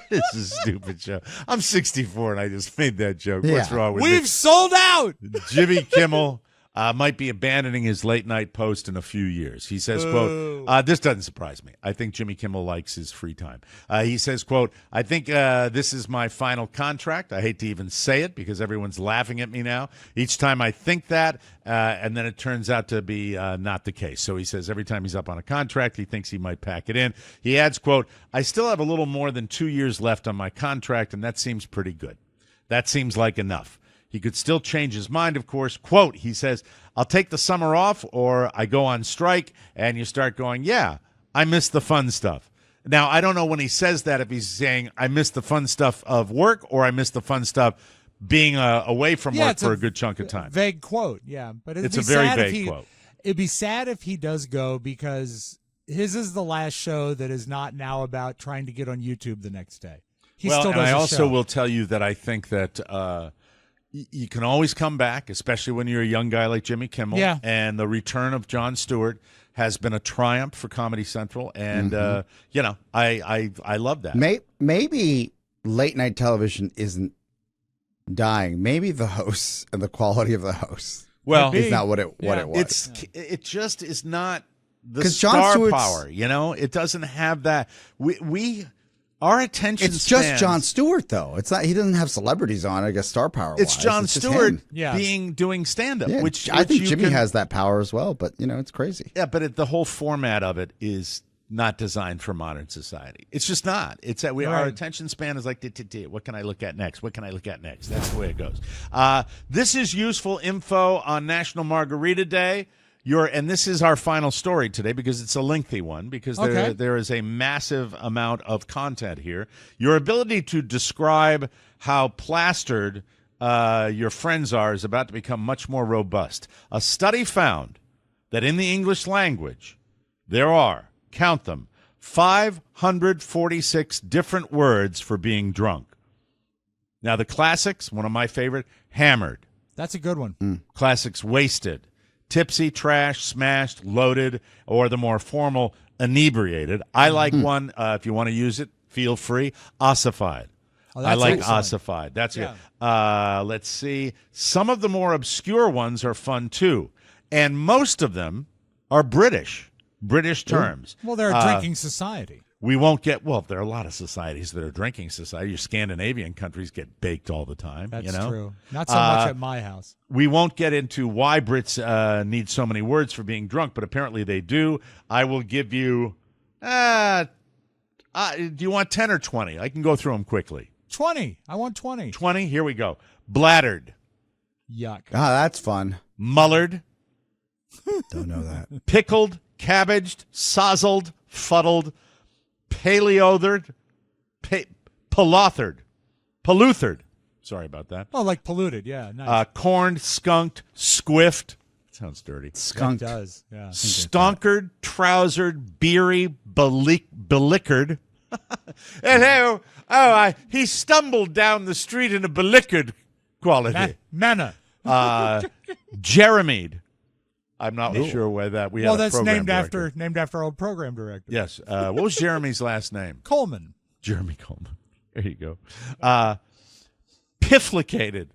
This is a stupid show. I'm 64 and I just made that joke. What's Yeah. wrong with me? We've sold out. Jimmy Kimmel might be abandoning his late night post in a few years. He says, quote, this doesn't surprise me. I think Jimmy Kimmel likes his free time. He says, quote, I think this is my final contract. I hate to even say it because everyone's laughing at me now. Each time I think that, and then it turns out to be not the case. So he says every time he's up on a contract, he thinks he might pack it in. He adds, quote, I still have a little more than 2 years left on my contract, and that seems pretty good. That seems like enough. He could still change his mind, of course. Quote, he says, I'll take the summer off or I go on strike, and you start going, yeah, I miss the fun stuff. Now, I don't know when he says that if he's saying I miss the fun stuff of work or I miss the fun stuff being away from work it's for a good chunk of time. Vague quote, yeah. But It's a very vague quote. It'd be sad if he does go because his is the last show that is not now about trying to get on YouTube the next day. He still does and I a also show. will tell you that I think that you can always come back, especially when you're a young guy like Jimmy Kimmel. Yeah. And the return of Jon Stewart has been a triumph for Comedy Central. And, I love that. Maybe late night television isn't dying. Maybe the hosts and the quality of the hosts is not what it was. It just is not the 'Cause Jon star Stewart's- power, It doesn't have that. Our attention It's just spans- Jon Stewart, though. It's not. He doesn't have celebrities on. I guess star power. It's Jon just Stewart him. doing stand up, Yeah, which I think you Jimmy can- has that power as well. But it's crazy. Yeah, but the whole format of it is not designed for modern society. It's just not. It's that our attention span is like, what can I look at next? What can I look at next? That's the way it goes. This is useful info on National Margarita Day. And this is our final story today because it's a lengthy one because there is a massive amount of content here. Your ability to describe how plastered your friends are is about to become much more robust. A study found that in the English language, there are, count them, 546 different words for being drunk. Now, the classics, one of my favorite, hammered. That's a good one. Classics, wasted, tipsy, trash, smashed, loaded, or the more formal, inebriated. I like one, if you want to use it, feel free, ossified. Oh, I like excellent. ossified. That's good. Let's see. Some of the more obscure ones are fun, too. And most of them are British terms. Well, they're a drinking society. We won't get, well, there are a lot of societies that are drinking society. Your Scandinavian countries get baked all the time. That's you know? true. Not so much at my house. We won't get into why Brits need so many words for being drunk, but apparently they do. I will give you, do you want 10 or 20? I can go through them quickly. 20. I want 20. 20, here we go. Bladdered, Yuck. Ah, that's fun. mullered, Don't know that. pickled, cabbaged, sozzled, fuddled, paleothered, paloothered. Sorry about that. Oh, like polluted. Yeah, nice. Corned, skunked, squiffed. Sounds dirty. Skunk. It does. Yeah. Stonkered, trousered, beery, belickered. And he stumbled down the street in a belickered quality. Manna. Jeremied. I'm not sure why that we. Well, had a that's program named director. after our program director. Yes. What was Jeremy's last name? Coleman. Jeremy Coleman. There you go. Pifflicated.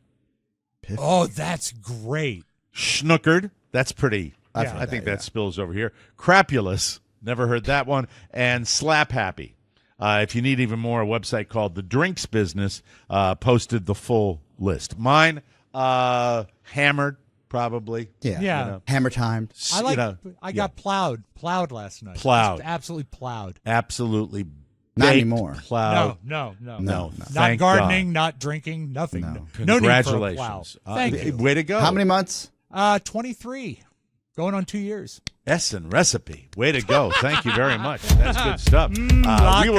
Oh, that's great. Schnookered. That's pretty. Yeah. I think that spills over here. Crapulous. Never heard that one. And slap happy. If you need even more, a website called The Drinks Business posted the full list. Mine, hammered, probably. Yeah. Yeah. You know, Hammer timed. I got plowed last night. Plowed. Just absolutely plowed. Absolutely. Not baked, anymore. Plowed. No. No. Not Thank gardening, God. not drinking, nothing. No. No need for a plow. Congratulations. Thank you. Way to go. How many months? 23. Going on 2 years. Essen recipe. Way to go. Thank you very much. That's good stuff. We will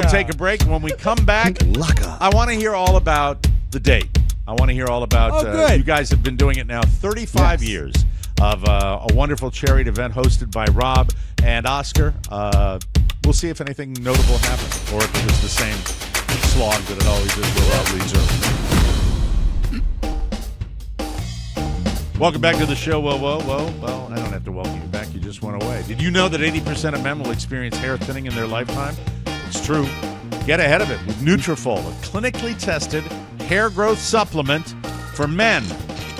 Laka. take a break. When we come back, Laka. I want to hear all about the date. I want to hear all about good. you guys have been doing it now 35 Yes. years of a wonderful charity event hosted by Robb and Oscar. We'll see if anything notable happened or if it was the same slog that it always is without leads early. Welcome back to the show. Well, I don't have to welcome you back. You just went away. Did you know that 80% of men will experience hair thinning in their lifetime? It's true. Get ahead of it with Neutri Fall, a clinically tested hair growth supplement for men.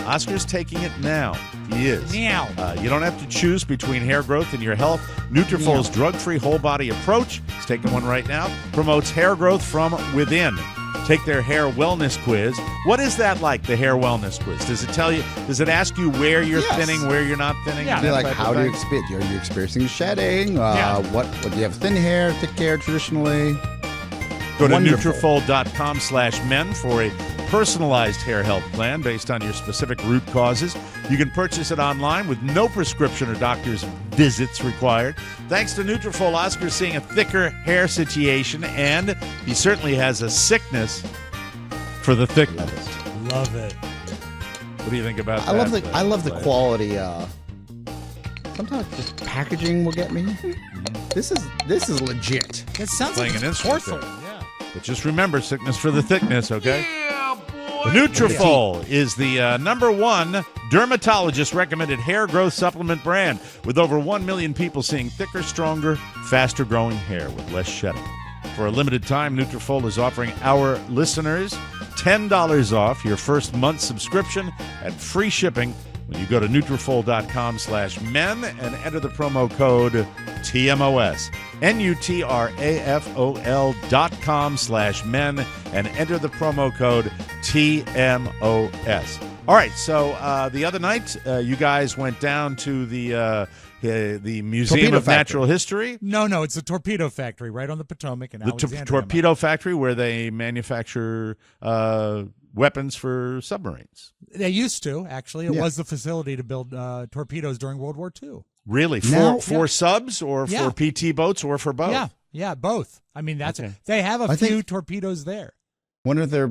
Oscar's taking it now. He is. Now. You don't have to choose between hair growth and your health. Neutri Fall's drug-free whole-body approach, he's taking one right now, promotes hair growth from within. Take their hair wellness quiz. What is that like, the hair wellness quiz? Does it tell you, does it ask you where you're Yes. thinning, where you're not thinning? Yeah. that They're like, type of how do you thing? experience? Are you experiencing shedding? Yeah. What do you have? Thin hair, thick hair, traditionally? Go to Wonderful. Nutrifol.com/men for a personalized hair health plan based on your specific root causes. You can purchase it online with no prescription or doctor's visits required. Thanks to Nutrifol, Oscar's seeing a thicker hair situation, and he certainly has a sickness for the thickness. Love it. What do you think about I that? love the quality. Sometimes just packaging will get me. This is legit. That sounds Playing like an it's instrument porcelain. Yeah. But just remember, sickness for the thickness, okay? The Nutrifol is the #1 dermatologist-recommended hair growth supplement brand, with over 1 million people seeing thicker, stronger, faster-growing hair with less shedding. For a limited time, Nutrifol is offering our listeners $10 off your first month subscription and free shipping when you go to Nutrifol.com/men and enter the promo code TMOS. Nutrafol.com/men and enter the promo code TMOS. All right, so the other night, you guys went down to the Museum Torpedo of Factory. Natural History. No, it's the torpedo factory right on the Potomac in The Alexandria. torpedo factory where they manufacture weapons for submarines. They used to, actually. It Yeah. was the facility to build torpedoes during World War II. Really? Now- For subs or Yeah. for PT boats or for both? Yeah, both. I mean, Okay. they have a I few think- torpedoes there. One of their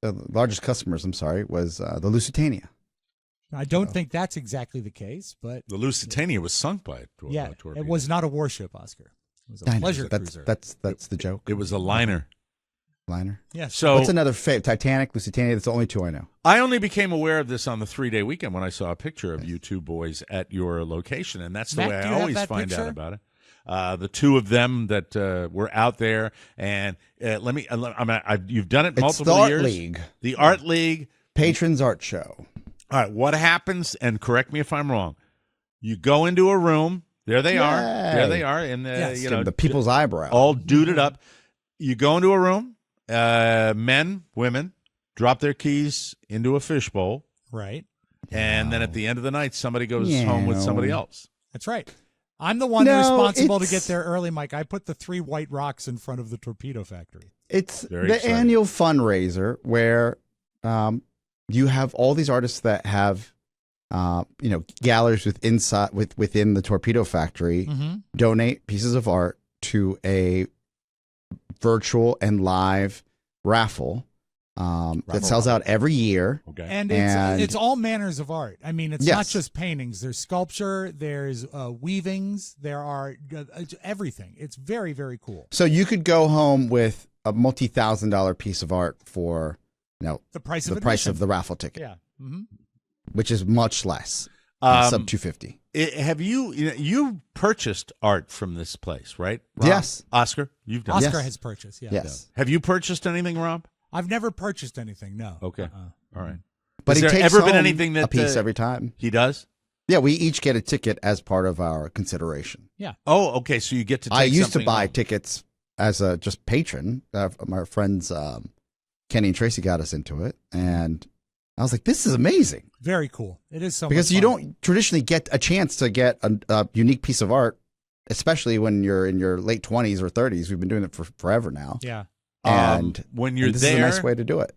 largest customers, was the Lusitania. I don't think that's exactly the case, but The Lusitania was sunk by a yeah, torpedo. it was not a warship, Oscar. It was a pleasure cruiser. That's the joke. It was a liner. Liner. Yes. So What's another Titanic, Lucania? That's the only two I know. I only became aware of this on the 3-day weekend when I saw a picture of you two boys at your location, and that's the Matt, way do I you have always that find picture? out about it. The two of them that were out there, and you've done it It's multiple the Art years. League. The Art League. Patrons Art Show. All right, what happens, and correct me if I'm wrong, you go into a room, there they are, and Yes. The people's eyebrow. all duded up. You go into a room, men, women, drop their keys into a fishbowl, Right. and then at the end of the night, somebody goes home with somebody else. That's right. I'm the one No, responsible to it's- get there early, Mike. I put the 3 white rocks in front of the torpedo factory. It's Very the exciting. annual fundraiser where you have all these artists that have galleries within the torpedo factory donate pieces of art to a virtual and live raffle that sells out every year. Okay. And And- it's all manners of art. I mean, it's not Yes. just paintings. There's sculpture. There's weavings. There are everything. It's very, very cool. So you could go home with a multi-$1,000 piece of art for The price the of price admission. of the raffle ticket, Yeah. Mm-hmm. which is much less, sub $250. Have you purchased art from this place, right, Rob? Yes. Oscar, you've done. Oscar Yes. has purchased. Yeah. Yes, Have you purchased anything, Rob? I've never purchased anything. No. Okay. All right. but Has he there takes ever been home anything that a piece every time. he does? Yeah, we each get a ticket as part of our consideration. Oh, okay. So you get to. Take I used to something buy home. tickets as a just patron. My friends Kenny and Tracy got us into it, and I was like, "This is amazing." Very cool. It is so Because much you fun. don't traditionally get a chance to get a unique piece of art, especially when you're in your late 20s or 30s. We've been doing it for forever now. Yeah. And when you're and this there, is a nice way to do it.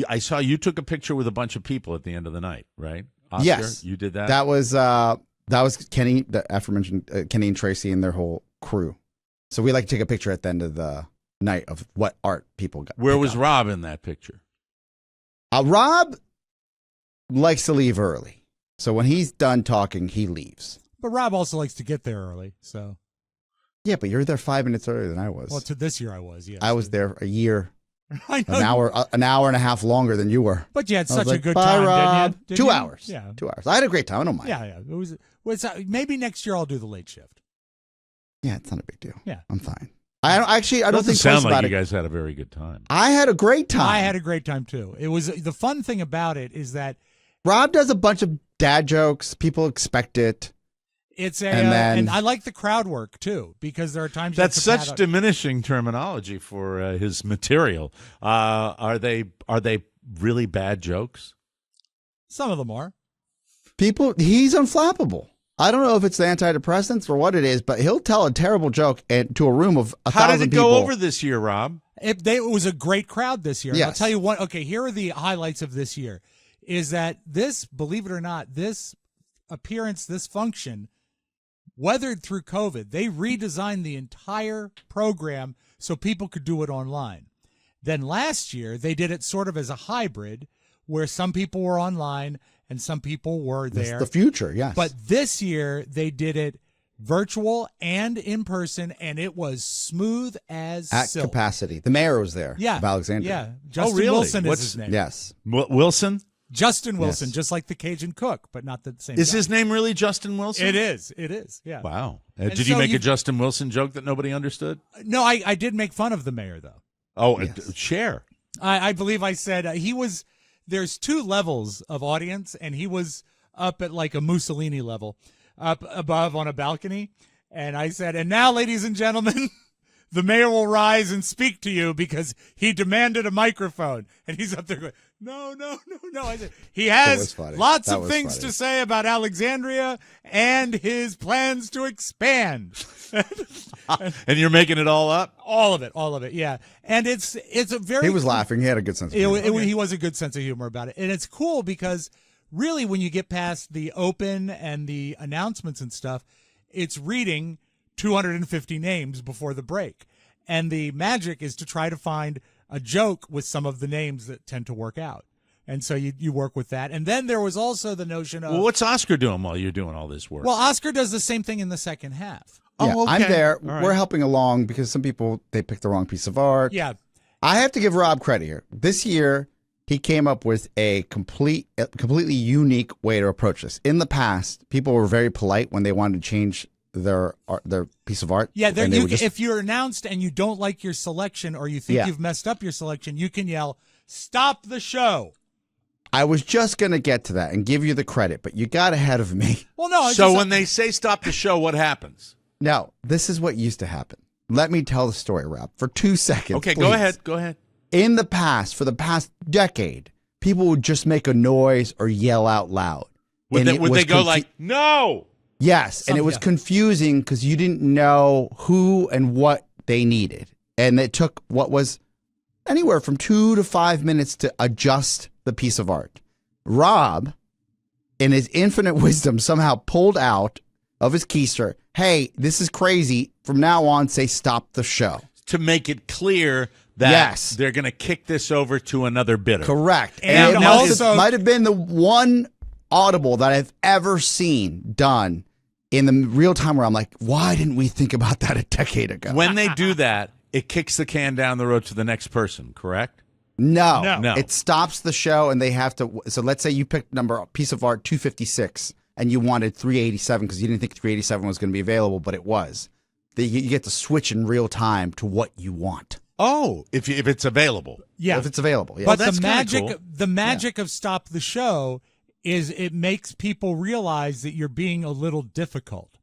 I saw you took a picture with a bunch of people at the end of the night, right? Oscar, Yes. you did that. That was Kenny, the aforementioned Kenny and Tracy and their whole crew. So we like to take a picture at the end of the night of what art people got. Where pick was up. Rob in that picture? Rob likes to leave early. So when he's done talking, he leaves. But Rob also likes to get there early. So, Yeah, but you're there 5 minutes earlier than I was. well, to this year I was. Yes. I was there a year, I know. an hour and a half longer than you were. But you had I was such a like, good "Bye, time, Rob." didn't you? 2 Didn't you? hours. Yeah. 2 hours. I had a great time. I don't mind. Yeah. It was maybe next year I'll do the late shift. Yeah, it's not a big deal. Yeah. I'm fine. I don't Doesn't think sound twice like about you it. guys had a very good time. I had a great time. I had a great time too. It was the fun thing about it is that Rob does a bunch of dad jokes. People expect it. it's a And then- and I like the crowd work too because there are times you That's have to pad such out- diminishing terminology for his material. Are they really bad jokes? Some of them are. He's unflappable. I don't know if it's the antidepressants or what it is, but he'll tell a terrible joke to a room of 1,000 How did it people. go over this year, Rob? It was a great crowd this year. And I'll Yes. tell you what. Okay, here are the highlights of this year. Is that this? Believe it or not, this appearance, this function, weathered through COVID. They redesigned the entire program so people could do it online. Then last year they did it sort of as a hybrid, where some people were online and some people were It's there. the future, yes. But this year they did it virtual and in person, and it was smooth as at silk. capacity. The mayor was there. Yeah, of Alexandria. Yeah, Justin really? Wilson What's- is his name. Yes. Wilson? Justin Wilson, Yes. just like the Cajun cook, but not the same. Is guy. his name really Justin Wilson? It is. It is. Yeah. Wow. And Did you so make a you- Justin Wilson joke that nobody understood? No, I did make fun of the mayor though. Oh, Yes. share. I believe I said he was. There's 2 levels of audience, and he was up at like a Mussolini level, up above on a balcony. And I said, and now, ladies and gentlemen, the mayor will rise and speak to you because he demanded a microphone. And he's up there going, no, no, no, no. I said, he That has was funny. lots That of was things funny. to say about Alexandria and his plans to expand. And you're making it all up? All of it. Yeah. And it's a very, He was laughing. He had a good sense of humor. he was a good sense of humor about it. And it's cool because really when you get past the open and the announcements and stuff, it's reading 250 names before the break. And the magic is to try to find a joke with some of the names that tend to work out. And so you work with that. And then there was also the notion of, Well, what's Oscar doing while you're doing all this work? well, Oscar does the same thing in the second half. Yeah, Oh, okay. I'm there. All right. We're helping along because some people, they picked the wrong piece of art. Yeah. I have to give Rob credit here. This year, he came up with a completely unique way to approach this. In the past, people were very polite when they wanted to change their piece of art. Yeah, and they would just, if you're announced and you don't like your selection or you think you've messed up your selection, you can yell, "Stop the show." I was just going to get to that and give you the credit, but you got ahead of me. Well, no. So when they say stop the show, what happens? No, this is what used to happen. Let me tell the story, Rob, for 2 seconds. Okay, please. go ahead. Go ahead. In the past, for the past decade, people would just make a noise or yell out loud. Would And they go like, no? Yes, and it was confusing because you didn't know who and what they needed. And it took what was anywhere from 2 to 5 minutes to adjust the piece of art. Rob, in his infinite wisdom, somehow pulled out of his keister, hey, this is crazy. From now on, say stop the show. To make it clear that they're going to kick this over to another bidder. Correct. And it also might have been the one audible that I've ever seen done in the real time where I'm like, why didn't we think about that a decade ago? When they do that, it kicks the can down the road to the next person, correct? No. It stops the show and they have to. So let's say you picked piece of art 256 and you wanted 387 because you didn't think 387 was going to be available, but it was. You get to switch in real time to what you want. Oh, if it's available. Yeah. If it's available. Yeah. But that's the magic of Stop the Show is it makes people realize that you're being a little difficult.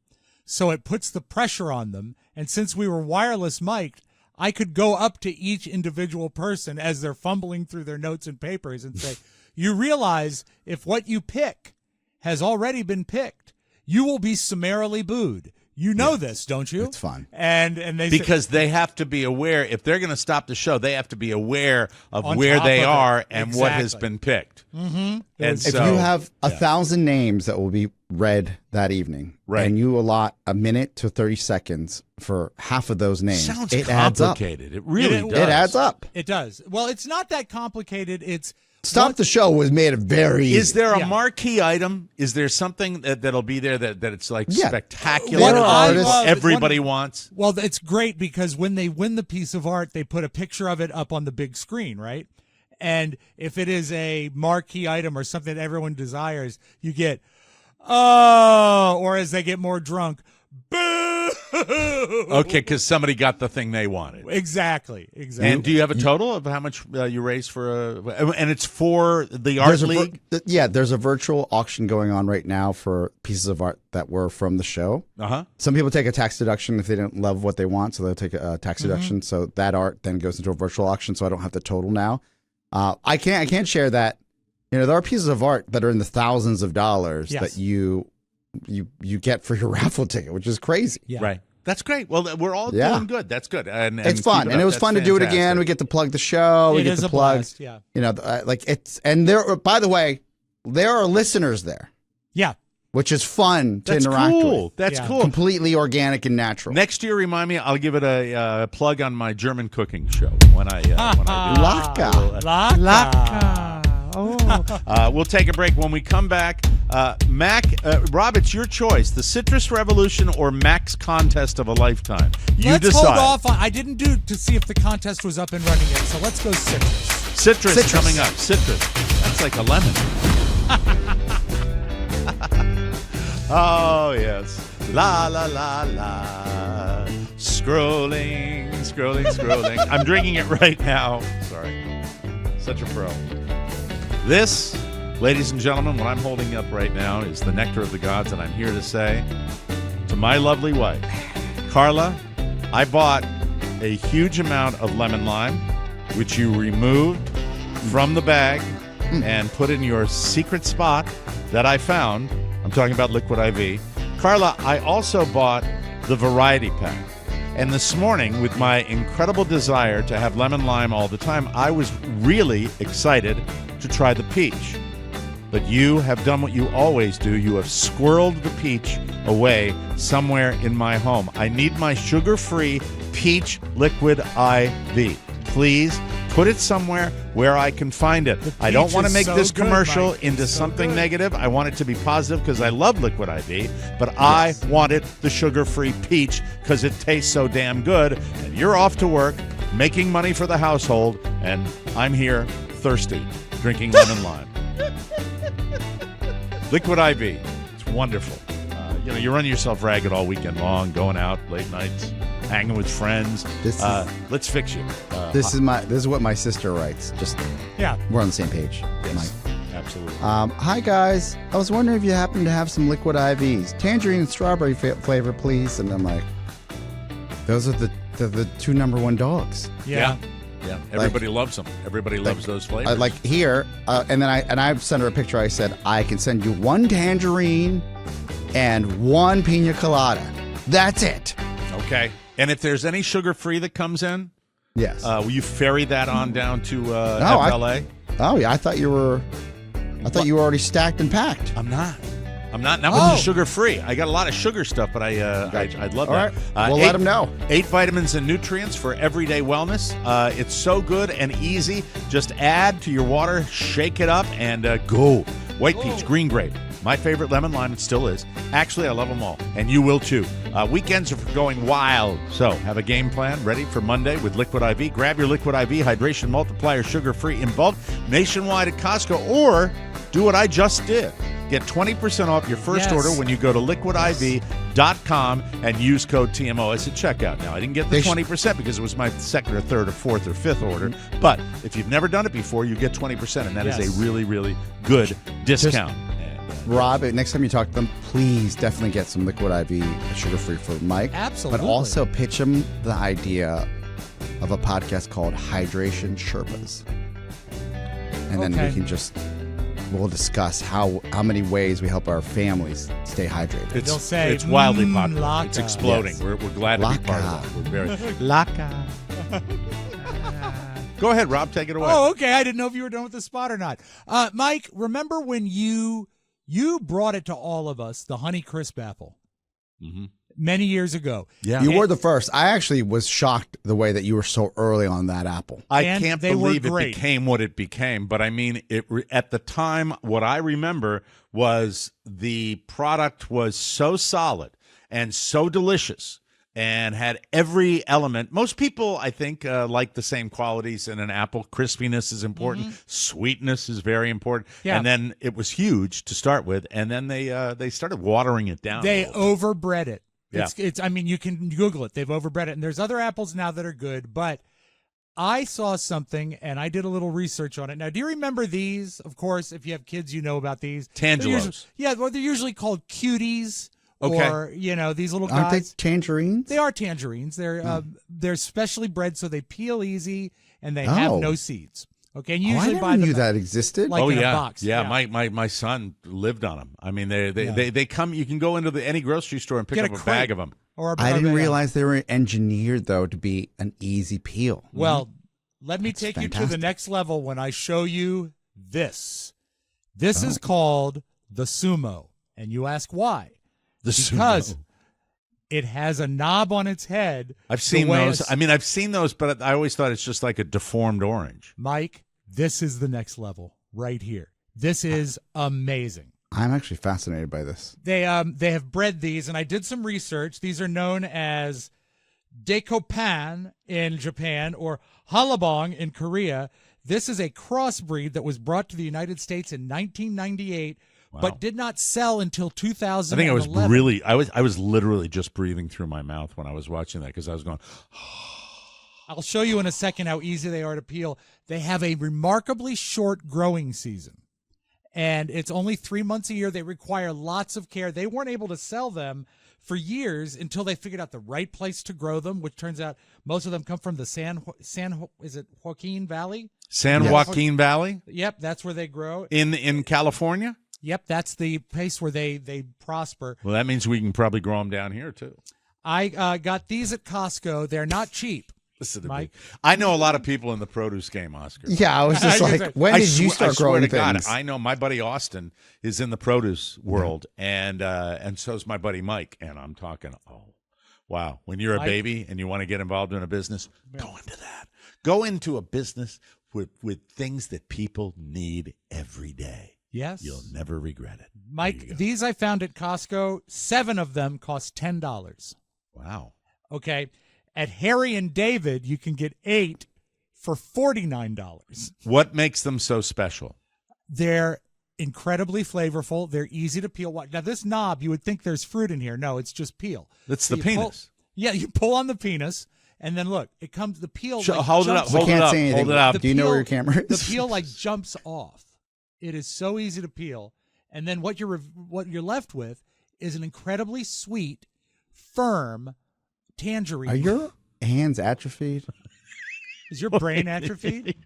So it puts the pressure on them. And since we were wireless mic'd, I could go up to each individual person as they're fumbling through their notes and papers and say, you realize if what you pick has already been picked, you will be summarily booed. You know this, don't you? It's fun. And they Because they have to be aware, if they're going to stop the show, they have to be aware of On where top they of it. are and what has Exactly. been picked. Mm-hmm. And If so, you have 1,000 names that will be read that evening, Right. and you allot a minute to 30 seconds for half of those names, sounds it adds up. complicated. It really does. It adds up. It does. Well, it's not that complicated. It's Stop the Show was made very easy. Is there a Yeah. marquee item? Is there something that'll be there that it's like Yeah. spectacular? What that I love- everybody wants? Well, it's great because when they win the piece of art, they put a picture of it up on the big screen, right? And if it is a marquee item or something that everyone desires, you get, oh, or as they get more drunk, boo. Okay, because somebody got the thing they wanted. Exactly. And do you have a total of how much you raised for and it's for the art league? There's a virtual auction going on right now for pieces of art that were from the show. Uh-huh. Some people take a tax deduction if they don't love what they want, so they'll take a tax deduction. So that art then goes into a virtual auction, so I don't have the total now. I can't share that. You know, there are pieces of art that are in the thousands of dollars that you get for your raffle ticket, which is crazy. Yeah. Right. That's great. Well, we're all doing good. That's good. And It's fun, keep and it was That's fun to do it again. fantastic. We get to plug the show. We It get is to a plug. blast, yeah. You know, and there. By the way, there are listeners there, Yeah. which is fun to That's interact cool. with. That's Yeah. cool. Completely organic and natural. Next year, remind me. I'll give it a plug on my German cooking show when I do. Laka. Laka. We'll take a break. When we come back, Rob, it's your choice: the Citrus Revolution or Mac's Contest of a Lifetime. You Let's decide. hold off. I didn't do to see if the contest was up and running yet, so let's go citrus. Citrus coming up. Citrus. That's like a lemon. Oh yes. La la la la. Scrolling. I'm drinking it right now. Sorry. Such a pro. This, ladies and gentlemen, what I'm holding up right now is the nectar of the gods, and I'm here to say to my lovely wife, Carla, I bought a huge amount of lemon lime, which you removed from the bag and put in your secret spot that I found. I'm talking about Liquid IV. Carla, I also bought the variety pack. And this morning, with my incredible desire to have lemon lime all the time, I was really excited to try the peach. But you have done what you always do. You have squirreled the peach away somewhere in my home. I need my sugar-free peach liquid IV. Please put it somewhere where I can find it. I don't peach want to is make so this good, commercial Mike. into It's so something good. negative. I want it to be positive because I love Liquid IV, but I wanted the sugar-free peach because it tastes so damn good. And you're off to work making money for the household, and I'm here thirsty drinking lemon lime. Liquid IV. It's wonderful. You run yourself ragged all weekend long, going out late nights, hanging with friends. Let's fix you. This is what my sister writes. Just Yeah. we're on the same page. Yes, Mike. absolutely. Hi guys, I was wondering if you happen to have some Liquid IVs, tangerine and strawberry flavor, please. And I'm like, those are the two #1 dogs. Yeah. Yeah, everybody loves them. Everybody loves those flavors. Like here, and then I sent her a picture. I said I can send you 1 tangerine and 1 pina colada. That's it. Okay. And if there's any sugar-free that comes in, Yes. will you ferry that on down to No, FLA? Oh yeah, I thought you were already stacked and packed. I'm not. Not with the sugar-free. I got a lot of sugar stuff, but I'd love All that. right. We'll let them know. 8 vitamins and nutrients for everyday wellness. It's so good and easy. Just add to your water, shake it up, and go. White peach, green grape. My favorite lemon lime, it still is. Actually, I love them all, and you will too. Weekends are for going wild, so have a game plan ready for Monday with Liquid IV. Grab your Liquid IV Hydration Multiplier sugar-free in bulk nationwide at Costco, or do what I just did. Get 20% off your first order when you go to liquidiv.com and use code TMOS at checkout. Now, I didn't get the 20% because it was my second or third or fourth or fifth order, but if you've never done it before, you get 20%, and that is a really, really good discount. Rob, next time you talk to them, please definitely get some Liquid IV sugar-free for Mike. Absolutely. But also pitch him the idea of a podcast called Hydration Sherpas. And then we can we'll discuss how many ways we help our families stay hydrated. They'll say, It's wildly popular. Laka. It's exploding. Yes. We're glad to be part Laka. of that. We're very Laka. Go ahead, Rob. Take it away. Oh, okay. I didn't know if you were done with the spot or not. Mike, remember when you brought it to all of us, the Honey Crisp apple, many years ago? Yeah. You were the first. I actually was shocked the way that you were so early on that apple. I And can't they were believe it great. became what it became, but I mean, at the time, what I remember was the product was so solid and so delicious and had every element. Most people, I think, like the same qualities in an apple. Crispiness is important. Sweetness is very important. Yeah. And then it was huge to start with, and then they started watering it down. They a little bit. overbred it. It's. I mean, you can Google it. They've overbred it, and there's other apples now that are good. But I saw something, and I did a little research on it. Now, do you remember these? Of course, if you have kids, you know about these. Tangelos. They're usually called cuties. Okay. Or these little Aren't they guys. tangerines? They are tangerines. They're specially bred so they peel easy and they have no seeds. Okay, and you I usually never buy them knew that existed. like in yeah. a box. Yeah, my son lived on them. I mean, they come. You can go into any grocery store and pick Get up a a crate. bag of them. Or I didn't realize they were engineered, though, to be an easy peel. Well, let me That's take you to the fantastic. next level when I show you this. This is called the Sumo, and you ask why? Because it has a knob on its head. I've seen the way those. I mean, I've seen those, but I always thought it's just like a deformed orange. Mike, this is the next level right here. This is amazing. I'm actually fascinated by this. They have bred these, and I did some research. These are known as Daikopan in Japan or Halabong in Korea. This is a crossbreed that was brought to the United States in 1998, but did not sell until 2011. I think I was literally just breathing through my mouth when I was watching that because I was going. I'll show you in a second how easy they are to peel. They have a remarkably short growing season, and it's only 3 months a year. They require lots of care. They weren't able to sell them for years until they figured out the right place to grow them, which turns out most of them come from the Joaquin Valley? San Joaquin Valley? Yep, that's where they grow. In California? Yep, that's the place where they prosper. Well, that means we can probably grow them down here, too. I got these at Costco. They're not cheap. Listen to Mike. me. I know a lot of people in the produce game, Oscar. Yeah, I was just like, when did you start growing I swear to things? God, I know my buddy Austin is in the produce world, and so's my buddy Mike. And I'm talking, wow. When you're a baby and you want to get involved in a business, go into that. Go into a business with things that people need every day. Yes. You'll never regret it. Mike, these I found at Costco. 7 of them cost $10. Wow. Okay. At Harry and David, you can get 8 for $49. What makes them so special? They're incredibly flavorful. They're easy to peel. Now, this knob, you would think there's fruit in here. No, it's just peel. It's So the you penis. you pull on the penis, and then look, it comes, the peel. Hold it up. jumps I Hold can't it up. say anything. Hold it up. Do you know where your camera The is? peel jumps off. It is so easy to peel. And then what you're left with is an incredibly sweet, firm tangerine. Are your hands atrophied? Is your brain atrophied?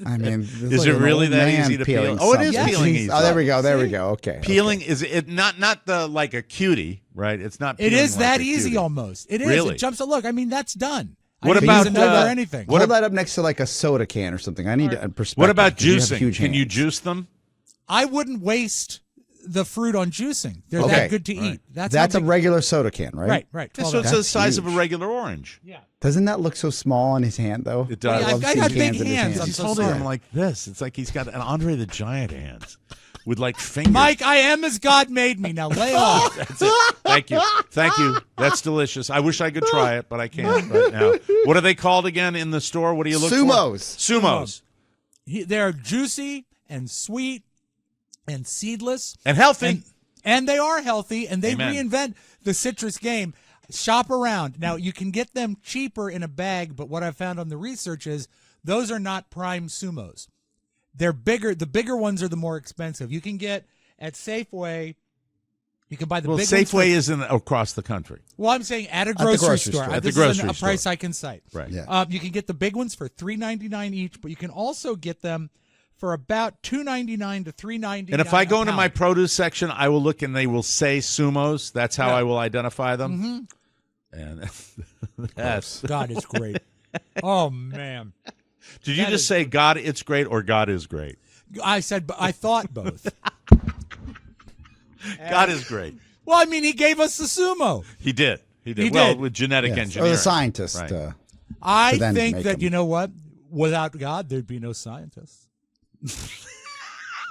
I mean, Is it really that easy to peel? Oh, it is peeling easy. Oh, there we go. There we go. Okay. Peeling is it not the like a cutie, right? It's not. It peeling is like that a easy cutie. almost. It is. Really? It jumps. Look, I mean, that's done. What I didn't about, use a knife or anything? Hold that up next to like a soda can or something. I need a perspective. What about 'cause you have juicing? huge Can you hands. juice them? I wouldn't waste the fruit on juicing. They're Okay. that good to eat. That's a how big- regular soda can, right? right. So 12 it's the That's size of a huge. regular orange. Yeah. Doesn't that look so small on his hand, though? It does. Yeah, love I seeing got big cans in his hands. I'm He's so holding sorry. them like this. It's like he's got an Andre the Giant hands with like fingers. Mike, I am as God made me. Now lay off. That's it. Thank you. Thank you. That's delicious. I wish I could try it, but I can't right now. What are they called again in the store? What do you look Sumos. for? Sumos. They're juicy and sweet and seedless. And healthy. And they are healthy, and they Amen. reinvent the citrus game. Shop around. Now, you can get them cheaper in a bag, but what I found on the research is those are not prime Sumos. They're bigger. The bigger ones are the more expensive. You can get at Safeway, you can buy the Well, big ones. Safeway isn't across the country. Well, I'm saying at a the grocery grocery store. store. At the This grocery is a price store. I can cite. Right. Yeah. You can get the big ones for $3.99 each, but you can also get them for about $2.99 to $3.99. And if I go a into my pound. produce section, I will look and they will say Sumos. That's how Yeah. I will identify them. And that's. God, it's great. Oh man, Did you That just is- say God, it's great, or God is great? I said, but I thought both. God is great. Well, I mean, he gave us the sumo. He did. He did. He Well, did. with genetic Yes. Or engineering. the scientist. Right. I then think make that them. you know what? Without God, there'd be no scientists.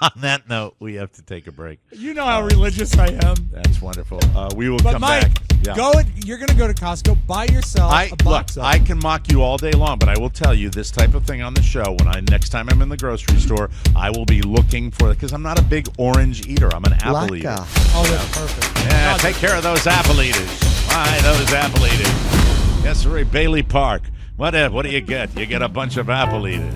On that note, we have to take a break. You know how religious I am. That's wonderful. We will But come Mike, back. Yeah. you're going to go to Costco, buy yourself a box of I can mock you all day long, but I will tell you this type of thing on the show. Next time I'm in the grocery store, I will be looking for it because I'm not a big orange eater. I'm an apple eater. Laka. Oh, that's perfect. Yeah, take care of those apple eaters. Why, those apple eaters. Yes, sir. Bailey Park. What do you get? You get a bunch of apple eaters.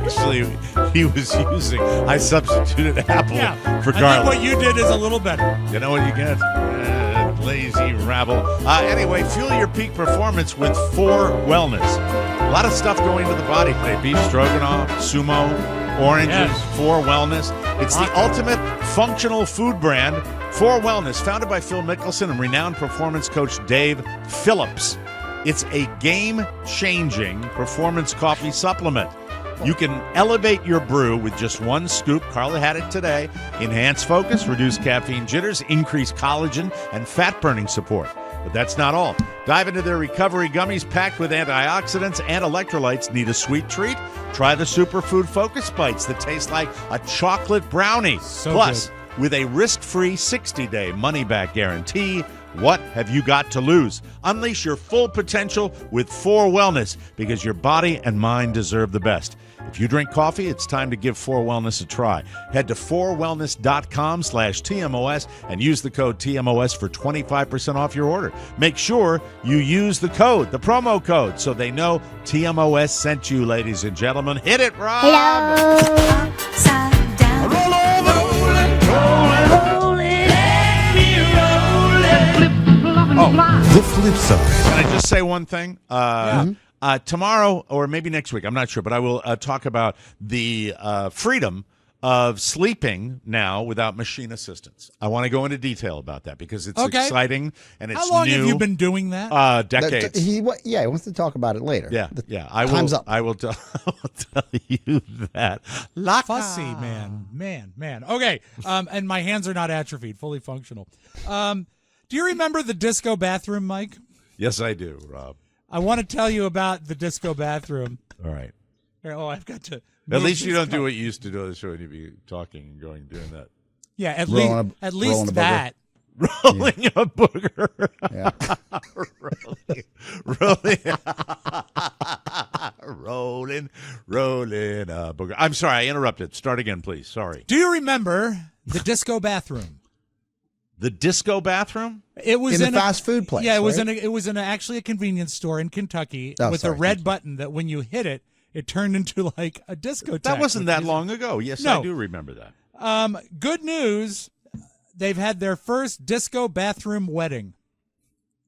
Actually, he was using. I substituted apple for I think garlic. what you did is a little better. You know what you get? Lazy rabble. Anyway, fuel your peak performance with 4 Wellness. A lot of stuff going to the body today. Beef stroganoff, sumo, oranges, Yes. 4 Wellness. It's the ultimate functional food brand, 4 Wellness, founded by Phil Mickelson and renowned performance coach Dave Phillips. It's a game-changing performance coffee supplement. You can elevate your brew with just 1 scoop. Carla had it today. Enhance focus, reduce caffeine jitters, increase collagen and fat-burning support. But that's not all. Dive into their recovery gummies packed with antioxidants and electrolytes. Need a sweet treat? Try the Superfood Focus Bites that taste like a chocolate brownie. So Plus, good. with a risk-free 60-day money-back guarantee, what have you got to lose? Unleash your full potential with 4 Wellness because your body and mind deserve the best. If you drink coffee, it's time to give 4 Wellness a try. Head to 4wellness.com/TMOS and use the code TMOS for 25% off your order. Make sure you use the code, the promo code, so they know TMOS sent you, ladies and gentlemen. Hit it, Rob! Upside down. Roll over! The flip side. Can I just say one thing? Tomorrow, or maybe next week, I'm not sure, but I will talk about the freedom of sleeping now without machine assistance. I want to go into detail about that because it's Okay. exciting and it's How long new. have you been doing that? Decades. He wants to talk about it later. Yeah, The yeah. I will. time's up. I will tell you that. Fussy man. Okay, and my hands are not atrophied, fully functional. Do you remember the disco bathroom, Mike? Yes, I do, Rob. I want to tell you about the disco bathroom. All right. Here, I've got to. At least you don't do what you used to do on the show. You'd be talking and doing that. Yeah, at Rolling least a that. Rolling a booger. Yeah. rolling a booger. I'm sorry, I interrupted. Start again, please. Sorry. Do you remember the disco bathroom? The disco bathroom? It was in the fast food place. Yeah, it was right? it was in actually a convenience store in Kentucky Oh, with sorry, a red thank you. button that when you hit it, it turned into like a discotheque. That wasn't with that music. long ago. Yes, No. I do remember that. Good news. They've had their first disco bathroom wedding.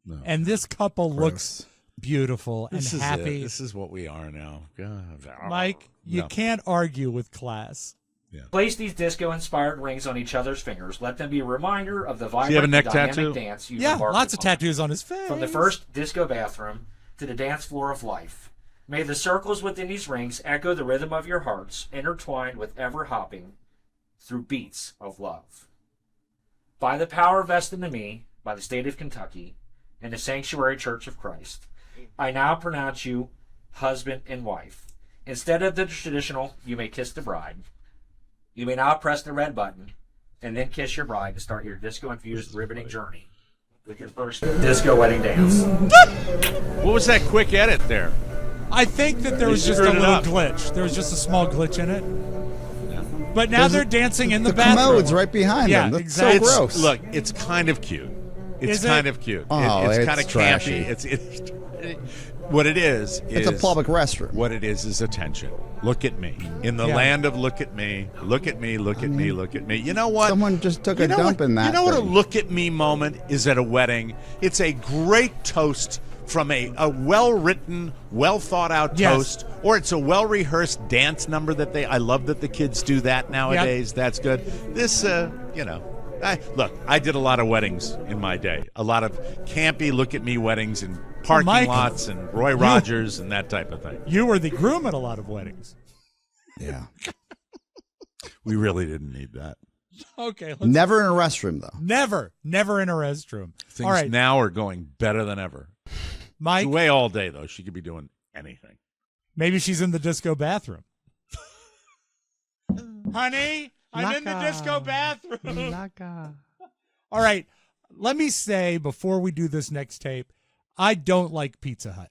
No. And this couple looks beautiful and This is happy. it. This is what we are now. God. Mike, you No. can't argue with class. Place these disco-inspired rings on each other's fingers. Let them be a reminder of the you have a vibrant neck dynamic tattoo? dance you've Yeah, embarked lots of upon. tattoos on his face. From the first disco bathroom to the dance floor of life. May the circles within these rings echo the rhythm of your hearts, intertwined with ever-hopping through beats of love. By the power vested in me by the state of Kentucky and the Sanctuary Church of Christ, I now pronounce you husband and wife. Instead of the traditional, you may kiss the bride. You may now press the red button and then kiss your bride to start your disco-infused riveting journey with your first disco wedding dance. What was that quick edit there? I think that there was just a screwed it little up. glitch. There was just a small glitch in it. But now they're dancing in the The bathroom. commode's right behind Yeah, them. That's exactly. so gross. Look, it's kind of cute. It's Is it? kind of cute. Oh, it's it's kind of trashy. campy. What it is it's a public restroom. What it is attention. Look at me. In the Yeah. land of look at me, look at me, look at me, look at me. You know what? Someone just took You a know dump what? in that. You know what a thing. look at me moment is at a wedding? It's a great toast from a well-written, well-thought-out Yes. toast, or it's a well-rehearsed dance number that I love that the kids do that nowadays. That's good. This, I did a lot of weddings in my day. A lot of campy look at me weddings and parking Mike, lots and Roy Rogers and that type of thing. You were the groom at a lot of weddings. Yeah. We really didn't need that. Okay. Never in a restroom, though. Never in a restroom. Things All right, now are going better than ever. Mike, Away all day, though. She could be doing anything. maybe she's in the disco bathroom. Honey, I'm in the disco bathroom. All right, let me say before we do this next tape, I don't like Pizza Hut.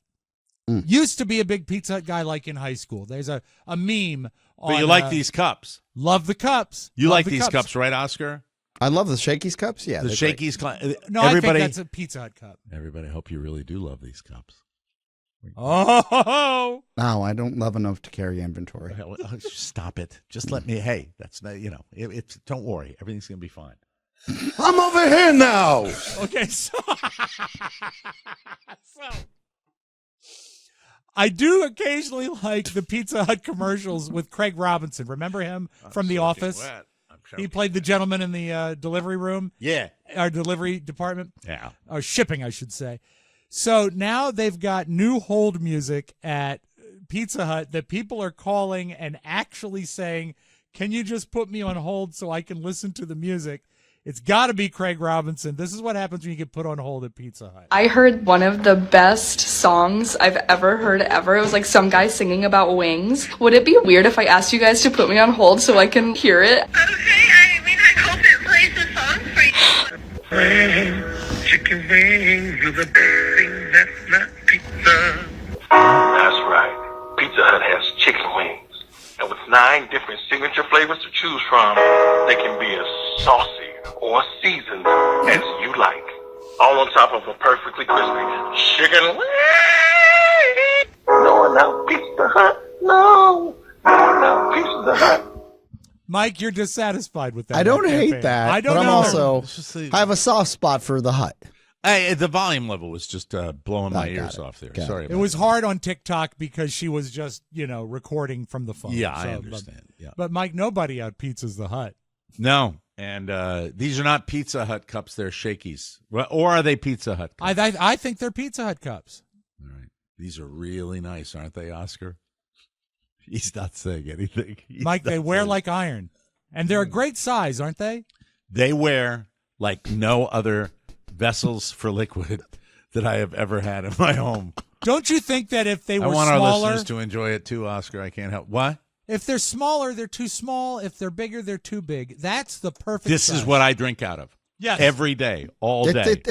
Used to be a big Pizza Hut guy like in high school. There's a meme on... But you like these cups. Love the cups. You Love like the these cups, right, Oscar? I love the Shakey's cups. Yeah. The they're great. Shakey's. No, everybody, I think that's a Pizza Hut cup. everybody, hope you really do love these cups. Oh, No, I don't love enough to carry inventory. Hell, stop it. Just let me. Hey, that's not. It's. Don't worry. Everything's gonna be fine. I'm over here now. okay. So I do occasionally like the Pizza Hut commercials with Craig Robinson. Remember him from The Office? He played the gentleman in the delivery room, Yeah. our delivery department, Yeah. or shipping, I should say. So now they've got new hold music at Pizza Hut that people are calling and actually saying, "Can you just put me on hold so I can listen to the music?" It's got to be Craig Robinson. This is what happens when you get put on hold at Pizza Hut. I heard one of the best songs I've ever heard ever. It was like some guy singing about wings. Would it be weird if I asked you guys to put me on hold so I can hear it? Okay, I hope it plays the song for you. Chicken wings are the best thing that's not pizza. That's right. Pizza Hut has chicken wings. And with 9 different signature flavors to choose from, they can be as saucy or seasoned as you like. All on top of a perfectly crispy chicken wing. No, now Pizza Hut. No, now Pizza Hut. Mike, you're dissatisfied with that. I don't campaign. hate that, I don't but I'm either. also I have a soft spot for the Hut. The volume level was just blowing my got ears it. off there. Got it. Sorry. It About was that. hard on TikTok because she was just, recording from the phone. Yeah, I So, understand. Yeah. But Mike, nobody out pizzas the Hut. No, and these are not Pizza Hut cups; they're Shakey's. Or are they Pizza Hut cups? I think they're Pizza Hut cups. All right. These are really nice, aren't they, Oscar? He's not saying anything. He's Mike, they not wear saying- like iron. And they're a great size, aren't they? They wear like no other vessels for liquid that I have ever had in my home. Don't you think that if they were I want our smaller, listeners to enjoy it too, Oscar. I can't help. What? if they're smaller, they're too small. If they're bigger, they're too big. That's the perfect This size. is what I drink out of. Yes. Every day, all day.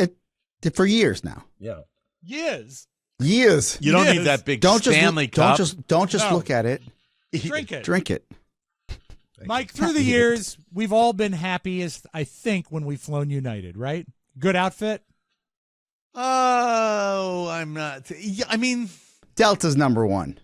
For years now. Yeah. Years. You don't need that big Stanley cup. Don't just look at it. Drink it. Drink it. Mike, through the years, we've all been happiest, I think, when we've flown United, right? Good outfit? Oh, I'm not. I mean, Delta's number one.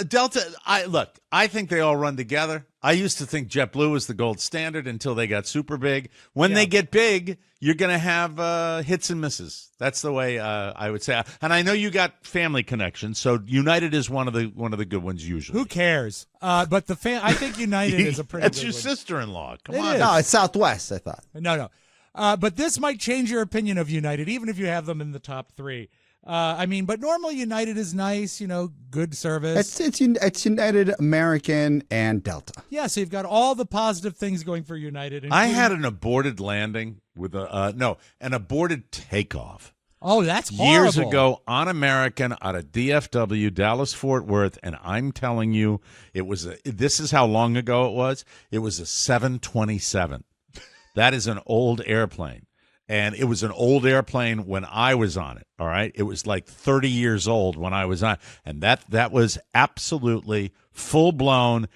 Delta, I think they all run together. I used to think JetBlue was the gold standard until they got super big. When they get big, you're going to have hits and misses. That's the way I would say. And I know you got family connections, so United is one of the good ones usually. Who cares? But I think United is a pretty That's good your one. sister-in-law. Come It on. is. No, it's Southwest, I thought. No. But this might change your opinion of United, even if you have them in the top three. But normally United is nice, good service. It's United, American, and Delta. Yeah, so you've got all the positive things going for United. I had an aborted landing with an aborted takeoff. Oh, that's horrible. Years ago on American out of DFW, Dallas-Fort Worth, and I'm telling you, this is how long ago it was. It was a 727. That is an old airplane. And it was an old airplane when I was on it, all right? It was like 30 years old when I was on it. And that was absolutely full-blown.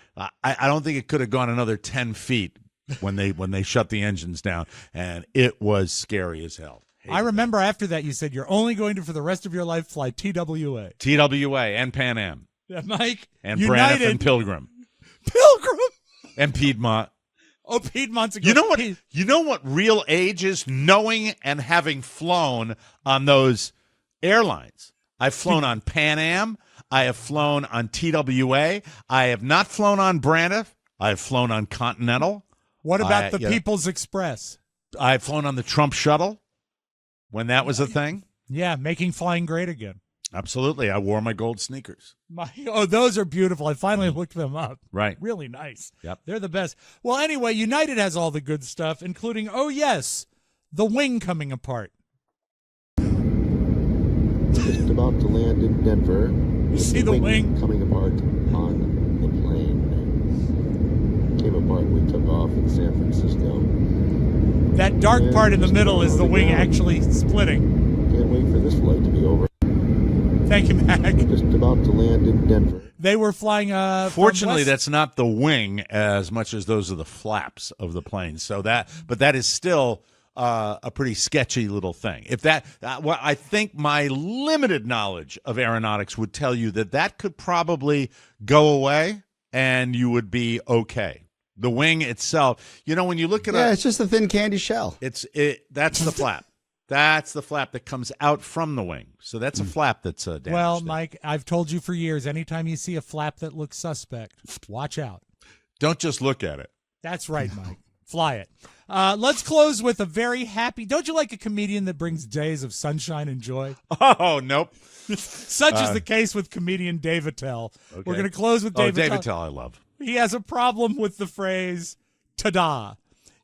I don't think it could have gone another 10 feet when they shut the engines down. And it was scary as hell. I remember after that you said you're only going to, for the rest of your life, fly TWA. TWA and Pan Am. Yeah, Mike. And United. Braniff and Pilgrim. Pilgrim? And Piedmont. Oh, Piedmont's a good You know what real age is? Knowing and having flown on those airlines. I've flown on Pan Am. I have flown on TWA. I have not flown on Braniff. I have flown on Continental. What about the People's Express? I've flown on the Trump shuttle when that was a thing. Yeah, making flying great again. Absolutely. I wore my gold sneakers. Those are beautiful. I finally looked them up. Right. Really nice. Yep. They're the best. Well, anyway, United has all the good stuff, including, oh, yes, the wing coming apart. Just about to land in Denver. You see the wing coming apart on the plane. Came apart when we took off in San Francisco. That dark part in the middle is the wing actually splitting. Can't wait for this flight to be over. Thank you, Mac. Just about to land in Denver. They were flying. Fortunately, that's not the wing as much as those are the flaps of the plane. But that is still a pretty sketchy little thing. If that, I think my limited knowledge of aeronautics would tell you that could probably go away and you would be okay. The wing itself, when you look at it's just a thin candy shell. That's the flap. That's the flap that comes out from the wing. So that's a flap that's damaged. Well, Mike, I've told you for years, anytime you see a flap that looks suspect, watch out. Don't just look at it. That's right, Mike. Fly it. Let's close with a very happy. Don't you like a comedian that brings days of sunshine and joy? Oh, nope. Such is the case with comedian Dave Attell. Okay. We're going to close with Dave Attell. Dave Attell, I love. He has a problem with the phrase "ta-da."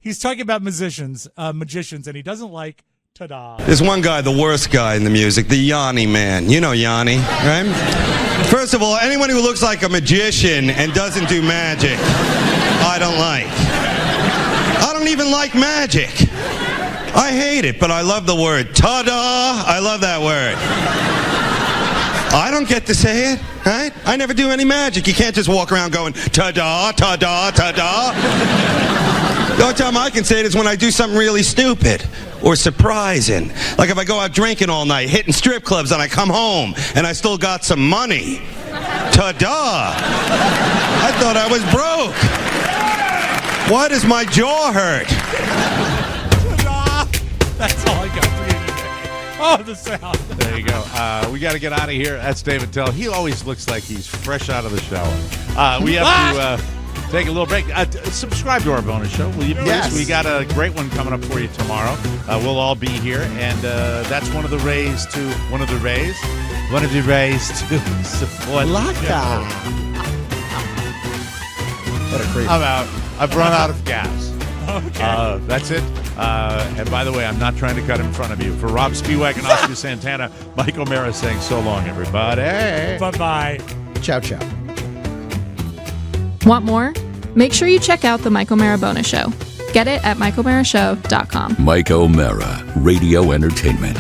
He's talking about magicians, and he doesn't like "ta-da." There's one guy, the worst guy in the music, the Yanni man. You know Yanni, right? First of all, anyone who looks like a magician and doesn't do magic, I don't like. I don't even like magic. I hate it, but I love the word ta-da. I love that word. I don't get to say it, right? I never do any magic. You can't just walk around going ta-da, ta-da, ta-da. The only time I can say it is when I do something really stupid or surprising. Like if I go out drinking all night, hitting strip clubs, and I come home and I still got some money. Ta-da! I thought I was broke. Why does my jaw hurt? Ta-da! That's all I got for you today. Oh, the sound. There you go. We got to get out of here. That's David Tell. He always looks like he's fresh out of the shower. We have to take a little break. Subscribe to our bonus show, will you please? Yes. We got a great one coming up for you tomorrow. We'll all be here, and that's one of the ways to support. Laka. What a creep. I'm out. I've run out of gas. Okay. That's it. And by the way, I'm not trying to cut in front of you. For Robb Spiewak and Oscar Santana, Mike O'Mara saying so long, everybody. Bye-bye. Ciao, ciao. Want more? Make sure you check out the Mike O'Mara Bonus Show. Get it at MikeO'MaraShow.com. Mike O'Mara, Radio Entertainment.